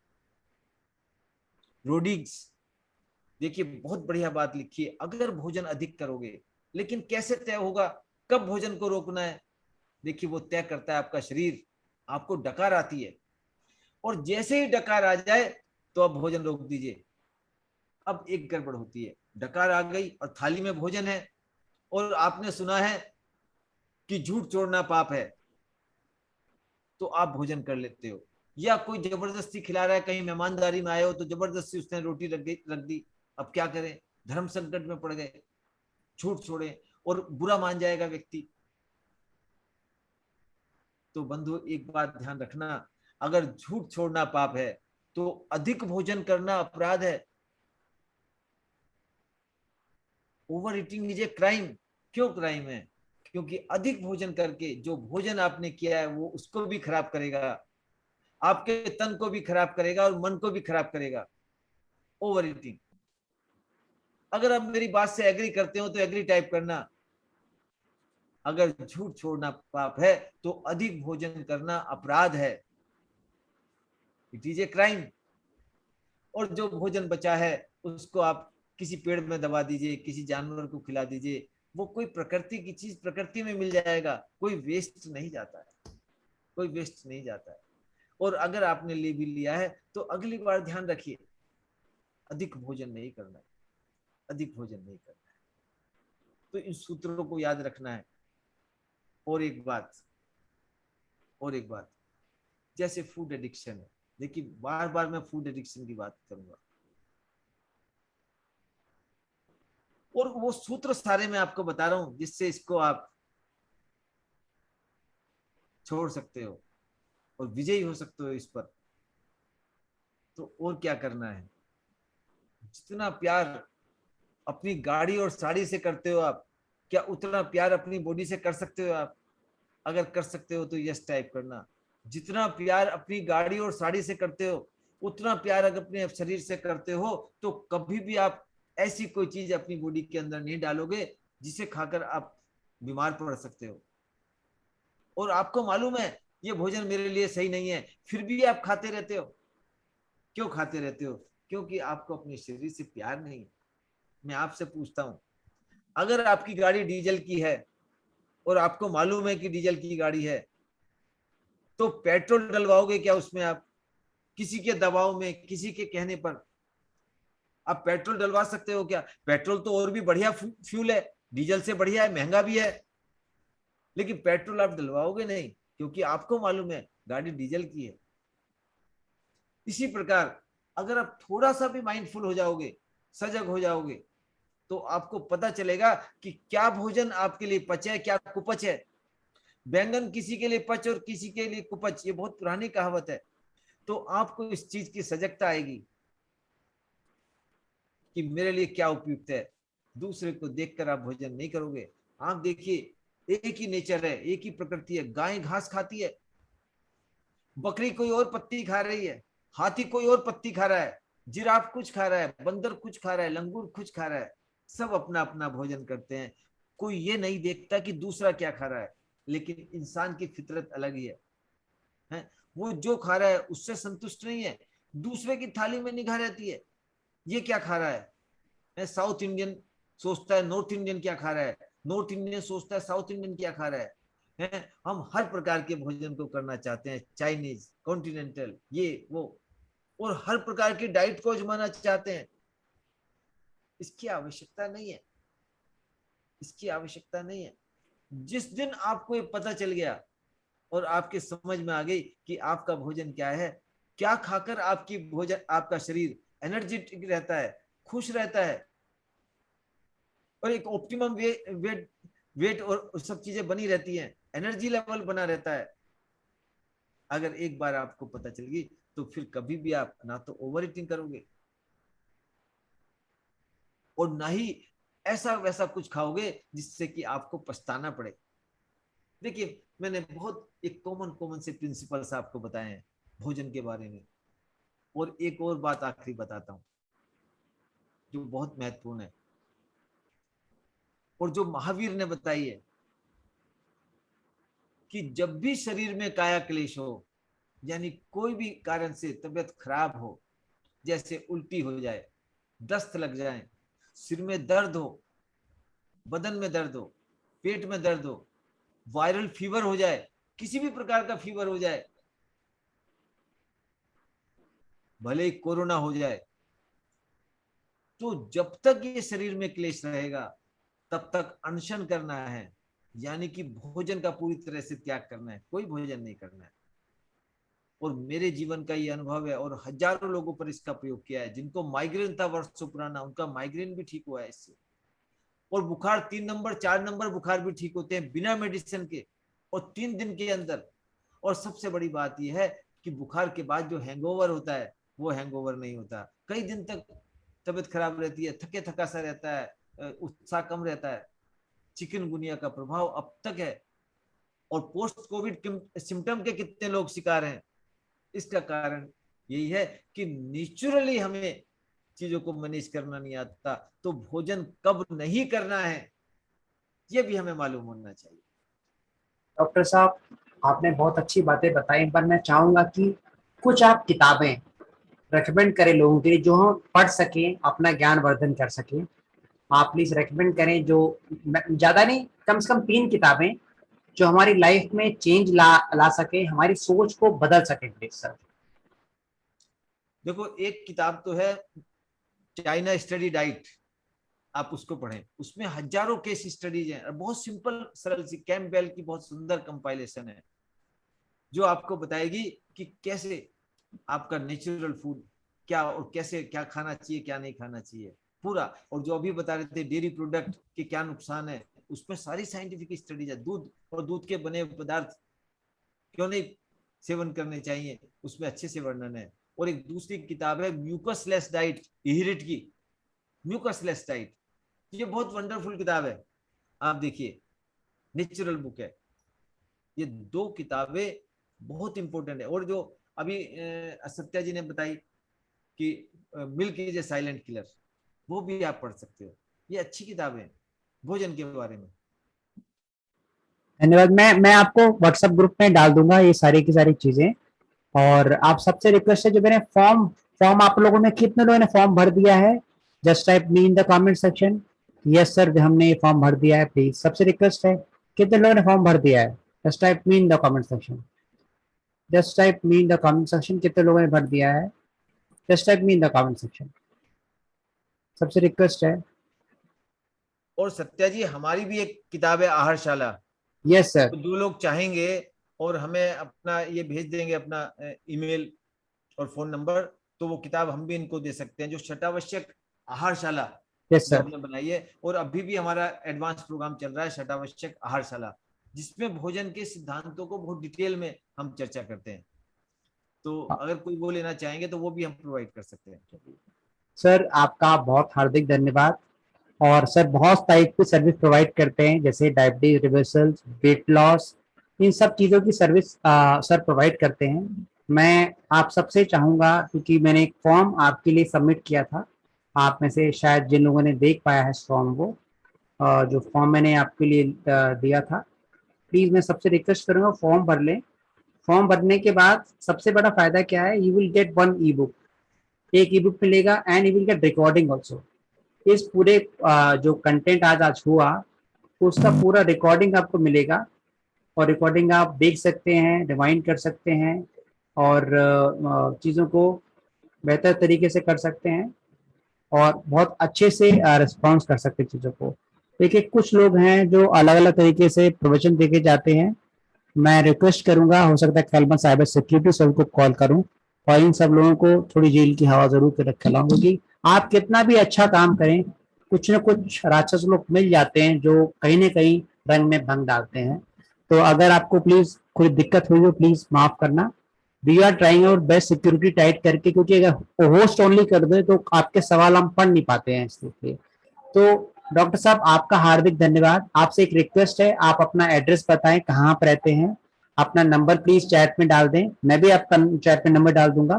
S2: रोडिग्स। देखिए बहुत बढ़िया बात लिखी है, अगर भोजन अधिक करोगे, लेकिन कैसे तय होगा कब भोजन को रोकना है? देखिए वो तय करता है आपका शरीर। आपको डकार आती है, और जैसे ही डकार आ जाए तो आप भोजन रोक दीजिए। अब एक गड़बड़ होती है, डकार आ गई और थाली में भोजन है, और आपने सुना है कि झूठ छोड़ना पाप है, तो आप भोजन कर लेते हो। या कोई जबरदस्ती खिला रहा है, कहीं मेहमानदारी में आए हो तो जबरदस्ती उसने रोटी रख दी, अब क्या करें? धर्म संकट में पड़ गए, झूठ छोड़े, और बुरा मान जाएगा व्यक्ति। तो बंधु एक बात ध्यान रखना, अगर झूठ छोड़ना पाप है तो अधिक भोजन करना अपराध है। Over eating is a crime. क्यों क्राइम है? क्योंकि अधिक भोजन करके जो भोजन आपने किया है वो उसको भी खराब करेगा, आपके तन को भी खराब करेगा और मन को भी खराब करेगा। Over eating. अगर आप मेरी बात से एग्री करते हो तो एग्री टाइप करना। अगर झूठ छोड़ना पाप है तो अधिक भोजन करना अपराध है, इट इज ए क्राइम। और जो भोजन बचा है उसको आप किसी पेड़ में दबा दीजिए, किसी जानवर को खिला दीजिए, वो कोई प्रकृति की चीज प्रकृति में मिल जाएगा, कोई वेस्ट नहीं जाता है, कोई वेस्ट नहीं जाता है। और अगर आपने ले भी लिया है तो अगली बार ध्यान रखिए, अधिक भोजन नहीं करना है, अधिक भोजन नहीं करना है। तो इन सूत्रों को याद रखना है। और एक बात, और एक बात, जैसे फूड एडिक्शन है, देखिए बार बार मैं फूड एडिक्शन की बात करूंगा, और वो सूत्र सारे मैं आपको बता रहा हूं जिससे इसको आप छोड़ सकते हो और विजयी हो सकते हो इस पर। तो और क्या करना है? जितना प्यार अपनी गाड़ी और साड़ी से करते हो आप, क्या उतना प्यार अपनी बॉडी से कर सकते हो आप? अगर कर सकते हो तो यस टाइप करना। जितना प्यार अपनी गाड़ी और साड़ी से करते हो उतना प्यार अगर अपने शरीर से करते हो तो कभी भी आप ऐसी कोई चीज अपनी बॉडी के अंदर नहीं डालोगे जिसे खाकर आप बीमार पड़ सकते हो। और आपको मालूम है ये भोजन मेरे लिए सही नहीं है, फिर भी आप खाते रहते हो। क्यों खाते रहते हो? क्योंकि आपको अपने शरीर से प्यार नहीं है। मैं आपसे पूछता हूं, अगर आपकी गाड़ी डीजल की है और आपको मालूम है कि डीजल की गाड़ी है, तो पेट्रोल डलवाओगे क्या उसमें? आप किसी के दबाव में, किसी के कहने पर आप पेट्रोल डलवा सकते हो क्या? पेट्रोल तो और भी बढ़िया फ्यूल है, डीजल से बढ़िया है, महंगा भी है, लेकिन पेट्रोल आप डलवाओगे नहीं क्योंकि आपको मालूम है गाड़ी डीजल की है। इसी प्रकार अगर आप थोड़ा सा भी माइंडफुल हो जाओगे, सजग हो जाओगे, तो आपको पता चलेगा कि क्या भोजन आपके लिए पचे है, क्या कुपच है। बैंगन किसी के लिए पच और किसी के लिए कुपच, ये बहुत पुरानी कहावत है। तो आपको इस चीज की सजगता आएगी कि मेरे लिए क्या उपयुक्त है। दूसरे को देखकर आप भोजन नहीं करोगे। आप देखिए, एक ही नेचर है, एक ही प्रकृति है। गाय घास खाती है, बकरी कोई और पत्ती खा रही है, हाथी कोई और पत्ती खा रहा है, जिराफ कुछ खा रहा है, बंदर कुछ खा रहा है, लंगूर कुछ खा रहा है। सब अपना अपना भोजन करते हैं। कोई ये नहीं देखता कि दूसरा क्या खा रहा है। लेकिन इंसान की फितरत अलग ही है? वो जो खा रहा है उससे संतुष्ट नहीं है, दूसरे की थाली में निगाह रहती है, ये क्या खा रहा है। साउथ इंडियन सोचता है नॉर्थ इंडियन क्या खा रहा है, नॉर्थ इंडियन सोचता है साउथ इंडियन क्या खा रहा है। हम हर प्रकार के भोजन को करना चाहते हैं, चाइनीज, कॉन्टिनेंटल, ये वो, और हर प्रकार की डाइट को आजमाना चाहते हैं। इसकी आवश्यकता नहीं है, इसकी आवश्यकता नहीं है। जिस दिन आपको ये पता चल गया और आपके समझ में आ गई कि आपका भोजन क्या है, क्या खाकर आपकी भोजन, आपका शरीर एनर्जेटिक रहता है, खुश रहता है, और एक ऑप्टिमम वेट और सब चीजें बनी रहती हैं, एनर्जी लेवल बना रहता है। अगर एक बार आपको पता चल गई तो फिर कभी भी आप ना तो ओवर ईटिंग करोगे और ना ही ऐसा वैसा कुछ खाओगे जिससे कि आपको पछताना पड़े। देखिए, मैंने बहुत एक कॉमन से प्रिंसिपल्स आपको बताए हैं भोजन के बारे में। और एक और बात आखिरी बताता हूं जो बहुत महत्वपूर्ण है और जो महावीर ने बताई है कि जब भी शरीर में काया क्लेश हो, यानी कोई भी कारण से तबीयत खराब हो, जैसे उल्टी हो जाए, दस्त लग जाए, सिर में दर्द हो, बदन में दर्द हो, पेट में दर्द हो, वायरल फीवर हो जाए, किसी भी प्रकार का फीवर हो जाए, भले ही कोरोना हो जाए, तो जब तक ये शरीर में क्लेश रहेगा तब तक अनशन करना है, यानी कि भोजन का पूरी तरह से त्याग करना है, कोई भोजन नहीं करना है। और मेरे जीवन का ये अनुभव है और हजारों लोगों पर इसका प्रयोग किया है। जिनको माइग्रेन था वर्षों पुराना, उनका माइग्रेन भी ठीक हुआ है इससे। और बुखार 3 नंबर 4 नंबर बुखार भी ठीक होते हैं बिना मेडिसिन के, और 3 दिन के अंदर। और सबसे बड़ी बात यह है कि बुखार के बाद जो हैंगओवर होता है वो हैंगओवर नहीं होता। कई दिन तक तबीयत खराब रहती है, थके थका सा रहता है, उत्साह कम रहता है। चिकनगुनिया का प्रभाव अब तक है और पोस्ट कोविड सिम्टम के कितने लोग शिकार हैं। इसका कारण यही है कि नेचुरली हमें चीजों को मैनेज करना नहीं आता, तो भोजन कब नहीं करना है ये भी हमें मालूम होना चाहिए।
S1: डॉक्टर साहब, आपने बहुत अच्छी बातें बताई, पर मैं चाहूंगा कि कुछ आप किताबें रेकमेंड करें लोगों के लिए जो हम पढ़ सकें, अपना ज्ञान वर्धन कर सकें। आप प्लीज रेकमेंड करें, जो ज्यादा नहीं, कम से कम 3 किताबें जो हमारी लाइफ में चेंज ला सके, हमारी सोच को बदल सके प्लीज सर।
S2: देखो, एक किताब तो है चाइना स्टडी डाइट, आप उसको पढ़ें। उसमें हजारों केस स्टडीज हैं और बहुत सिंपल सरल सी, कैम्पबेल की बहुत सुंदर कंपाइलेशन है जो आपको बताएगी कि कैसे आपका नेचुरल फूड क्या और कैसे क्या खाना चाहिए, क्या नहीं खाना चाहिए पूरा। और जो अभी बता रहे थे डेयरी प्रोडक्ट के क्या नुकसान है, उसमें सारी साइंटिफिक स्टडीज है। दूध और दूध के बने पदार्थ क्यों नहीं सेवन करने चाहिए, उसमें अच्छे से वर्णन है। और एक दूसरी किताब है म्यूकसलेस डाइट, इहिरिट की म्यूकसलेस डाइट। ये बहुत वंडरफुल किताब है, आप देखिए, नेचुरल बुक है। ये 2 किताबें बहुत इंपॉर्टेंट है। और जो अभी सत्या जी ने बताई कि milk is a silent killer, वो भी आप पढ़ सकते हो। ये अच्छी किताबें हैं भोजन के बारे में।
S1: धन्यवाद। मैं आपको व्हाट्सएप ग्रुप में डाल दूंगा ये सारी की सारी चीजें। और आप सबसे रिक्वेस्ट है, जो मैंने फॉर्म फॉर्म आप लोगों ने, कितने लोगों ने फॉर्म भर दिया है? Just type me in the comment section. Yes sir, हमने ये फॉर्म भर दिया है। प्लीज सबसे रिक्वेस्ट है, कितने लोगों ने फॉर्म भर दिया है? Just type me in the comment section. Just type me in the comment section, कितने लोगों ने भर दिया है? Just type me in the comment section, सबसे रिक्वेस्ट है।
S2: और सत्या जी, हमारी भी एक किताब है आहारशाला।
S1: Yes sir.
S2: तो जो लोग चाहेंगे और हमें अपना ये भेज देंगे, अपना ईमेल और फोन नंबर, तो वो किताब हम भी इनको दे सकते हैं, जो शतावश्यक आहारशाला
S1: यस
S2: जो
S1: सर।
S2: हमने बनाई है। और अभी भी हमारा एडवांस प्रोग्राम चल रहा है शतावश्यक आहारशाला, जिसमें भोजन के सिद्धांतों को बहुत डिटेल में हम चर्चा करते हैं। तो अगर कोई वो लेना चाहेंगे तो वो भी हम प्रोवाइड कर सकते हैं।
S1: सर आपका बहुत हार्दिक धन्यवाद। और सर बहुत टाइप की सर्विस प्रोवाइड करते हैं, जैसे डायबिटीज रिवर्सल, वेट लॉस, इन सब चीज़ों की सर्विस सर प्रोवाइड करते हैं। मैं आप सबसे चाहूँगा, क्योंकि मैंने एक फॉर्म आपके लिए सबमिट किया था, आप में से शायद जिन लोगों ने देख पाया है फॉर्म, वो जो फॉर्म मैंने आपके लिए दिया था, प्लीज़ मैं सबसे रिक्वेस्ट करूँगा फॉर्म भर लें। फॉर्म भरने के बाद सबसे बड़ा फायदा क्या है, you will gate 1 E book, एक ई बुक मिलेगा, and you will gate recording also. इस पूरे जो कंटेंट आज हुआ उसका पूरा रिकॉर्डिंग आपको मिलेगा, और रिकॉर्डिंग आप देख सकते हैं, रिवाइंड कर सकते हैं, और चीज़ों को बेहतर तरीके से कर सकते हैं, और बहुत अच्छे से रिस्पॉन्स कर सकते हैं चीज़ों को। देखिए कुछ लोग हैं जो अलग अलग तरीके से प्रवचन देके जाते हैं। मैं रिक्वेस्ट करूंगा, हो सकता है कल मैं साइबर सिक्योरिटी सेल को कॉल करूं और इन सब लोगों को थोड़ी जेल की हवा जरूर के रख खिलाऊं, क्योंकि आप कितना भी अच्छा काम करें, कुछ न कुछ राक्षस लोग मिल जाते हैं जो कहीं न कहीं रंग में भंग डालते हैं। तो अगर आपको प्लीज कोई दिक्कत हुई हो, प्लीज माफ करना। We are trying our best security tight करके, क्योंकि अगर होस्ट ओनली कर दे तो आपके सवाल हम पढ़ नहीं पाते हैं, इसलिए। तो डॉक्टर साहब आपका हार्दिक धन्यवाद। आपसे एक रिक्वेस्ट है, आप अपना एड्रेस बताएं, कहाँ पर रहते हैं, अपना नंबर प्लीज चैट में डाल दें, मैं भी आपका चैट में नंबर डाल दूंगा,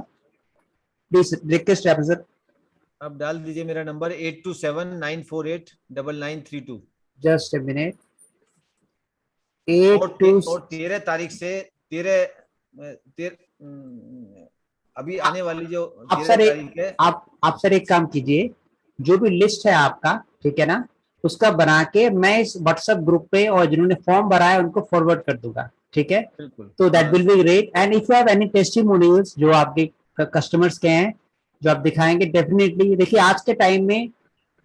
S1: प्लीज रिक्वेस्ट है सर।
S2: आप डाल दीजिए मेरा नंबर 8279489932।
S1: Just a minute.
S2: और 13 तारीख से 13 अभी आने वाली जो 13 तारीख है,
S1: आप सर एक काम कीजिए, जो भी लिस्ट है आपका, ठीक है ना, उसका बना के मैं इस व्हाट्सएप ग्रुप पे और जिन्होंने फॉर्म भरा है उनको फॉरवर्ड कर दूंगा, ठीक है।
S2: बिल्कुल।
S1: तो that will be great. And if you have any testimonials जो आपके कस्टमर्स के हैं जो आप दिखाएंगे, डेफिनेटली। देखिए आज के टाइम में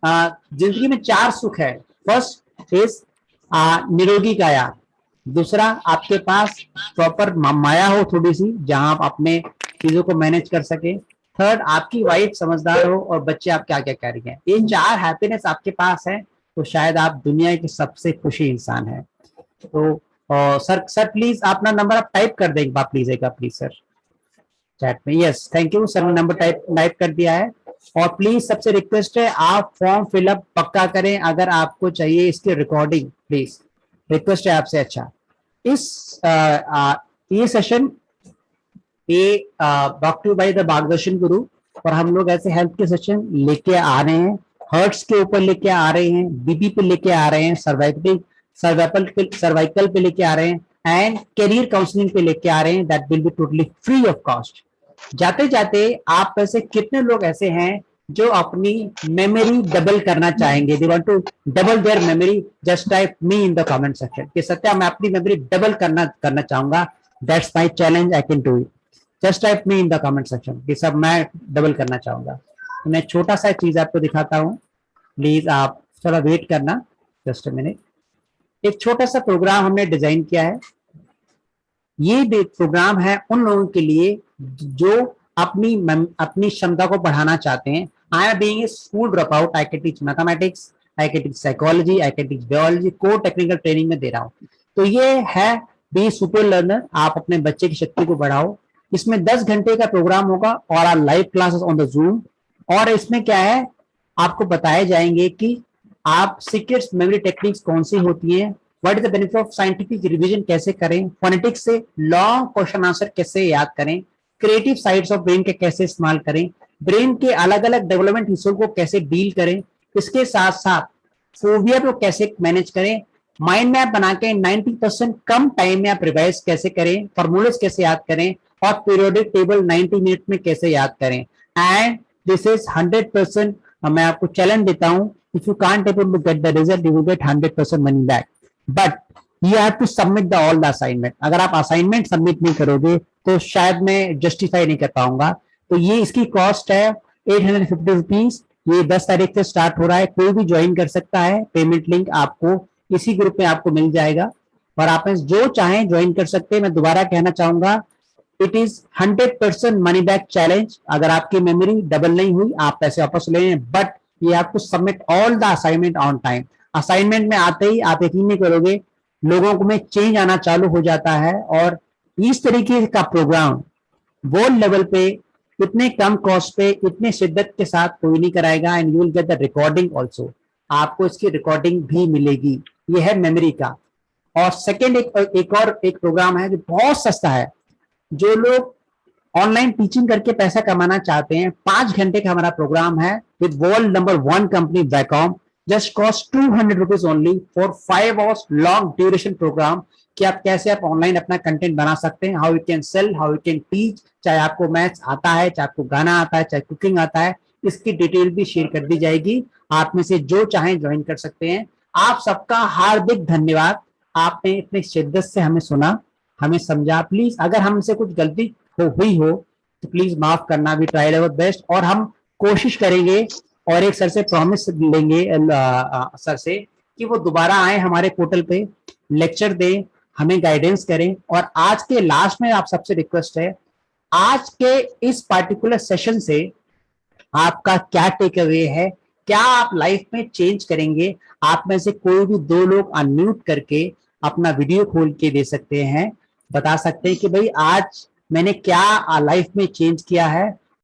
S1: जिंदगी में 4 सुख है। फर्स्ट इज निरोगी काया, दूसरा आपके पास प्रॉपर माया हो थोड़ी सी, जहां आप अपने चीजों को मैनेज कर सके, थर्ड आपकी वाइफ समझदार हो, और बच्चे आपके आगे कह रही हैं। ये 4 हैप्पीनेस आपके पास है तो शायद आप दुनिया के सबसे खुशी इंसान है। तो सर प्लीज अपना नंबर आप टाइप कर देंगे, आप प्लीज सर चैट में। Yes thank you sir, number type कर दिया है। और प्लीज सबसे रिक्वेस्ट है, आप फॉर्म फिलअप पक्का करें, अगर आपको चाहिए इसकी रिकॉर्डिंग, प्लीज रिक्वेस्ट है आपसे। अच्छा, ये सेशन ये ब्रॉट टू बाय द मार्गदर्शन गुरु, और हम लोग ऐसे हेल्थ के सेशन लेके आ रहे हैं, हर्ट्स के ऊपर लेके आ रहे हैं, बीपी पे लेके आ रहे हैं, सर्वाइकल पे लेके आ रहे हैं, एंड करियर काउंसलिंग पे लेके आ रहे हैं। That will be totally free of cost. जाते जाते आप में से कितने लोग ऐसे हैं जो अपनी मेमोरी डबल करना चाहेंगे? They want to double their memory, just type me in the comment section कि सत्या मैं अपनी मेमोरी डबल करना चाहूंगा, that's my challenge, I can do it. Just type me in the comment section कि सब मैं डबल करना चाहूंगा। तो मैं छोटा सा चीज आपको दिखाता हूँ, प्लीज आप थोड़ा वेट करना, जस्ट अ मिनट। एक छोटा सा प्रोग्राम हमने डिजाइन किया है। ये प्रोग्राम है उन लोगों के लिए जो अपनी क्षमता को बढ़ाना चाहते हैं। I am being a school drop out, I can teach mathematics, I can teach psychology, I can teach biology, core technical training में दे रहा हूँ। तो ये है बी सुपर लर्नर, आप अपने बच्चे की शक्ति को बढ़ाओ। इसमें 10 घंटे का प्रोग्राम होगा और live classes on the zoom. और इसमें क्या है, आपको बताए जाएंगे कि आप सीक्रेट्स मेमोरी टेक्निक्स कौन सी होती हैं, what is the benefit of scientific revision कैसे करें, फोनेटिक्स से लॉन्ग क्वेश्चन आंसर कैसे याद करें, क्रिएटिव साइड्स ऑफ ब्रेन के कैसे इस्तेमाल करें, ब्रेन के अलग अलग डेवलपमेंट हिस्सों को कैसे डील करें, इसके साथ साथ फोबिया को कैसे मैनेज करें, माइंड मैप बना के 90% कम टाइम में आप रिवाइज कैसे करें, फॉर्मूलेस कैसे याद करें, और पीरियोडिक टेबल 90 मिनट में कैसे याद करें। एंड दिस इज 100%, मैं आपको चैलेंज देता हूं, if you can't able to get the result, you will get 100% money back, but you have to submit the all the assignment. अगर आप असाइनमेंट सबमिट नहीं करोगे तो शायद मैं जस्टिफाई नहीं कर पाऊंगा। तो ये इसकी कॉस्ट है 850 रुपीज। ये 10 तारीख से स्टार्ट हो रहा है, कोई भी ज्वाइन कर सकता है। पेमेंट लिंक आपको इसी ग्रुप में आपको मिल जाएगा, और आप जो चाहें ज्वाइन कर सकते हैं। मैं दोबारा कहना चाहूंगा, it is 100% money back challenge. अगर आपकी मेमोरी डबल नहीं हुई, आप पैसे वापस ले, बट ये आपको submit all the assignment on time. Assignment में आते ही आप यकीन नहीं करोगे, लोगों में चेंज आना चालू हो जाता है। और इस तरीके का प्रोग्राम वर्ल्ड लेवल पे इतने कम कॉस्ट पे इतने शिद्दत के साथ कोई नहीं कराएगा। And you will get the recording also, आपको इसकी रिकॉर्डिंग भी मिलेगी। ये है मेमोरी का। और सेकेंड एक प्रोग्राम है जो बहुत सस्ता है। जो लोग ऑनलाइन टीचिंग करके पैसा कमाना चाहते हैं, 5 घंटे का हमारा प्रोग्राम है with world number 1 company Wacom, just cost 200 rupees only for 5 hours long duration programme, कि आप कैसे आप ऑनलाइन अपना कंटेंट बना सकते हैं, how you can sell, how you can teach. चाहे आपको मैथ्स आता है, चाहे आपको गाना आता है, चाहे कुकिंग आता है, इसकी डिटेल भी शेयर कर दी जाएगी। आप में से जो चाहें ज्वाइन कर सकते हैं। आप सबका हार्दिक धन्यवाद, आपने इतनी शिद्दत से हमें सुना, हमें समझा। प्लीज अगर हमसे कुछ गलती हुई हो तो प्लीज माफ करना, भी ट्राई आवर बेस्ट। और हम कोशिश करेंगे और एक सर से प्रॉमिस लेंगे सर से कि वो दोबारा आए हमारे पोर्टल पे, लेक्चर दें, हमें गाइडेंस करें। और आज के लास्ट में आप सबसे रिक्वेस्ट है, आज के इस पार्टिकुलर सेशन से आपका क्या टेक अवे है, क्या आप लाइफ में चेंज करेंगे। आप में से कोई भी 2 लोग अनम्यूट करके अपना वीडियो खोल के दे सकते हैं, बता सकते हैं कि भाई आज मैंने क्या लाइफ में चेंज किया है।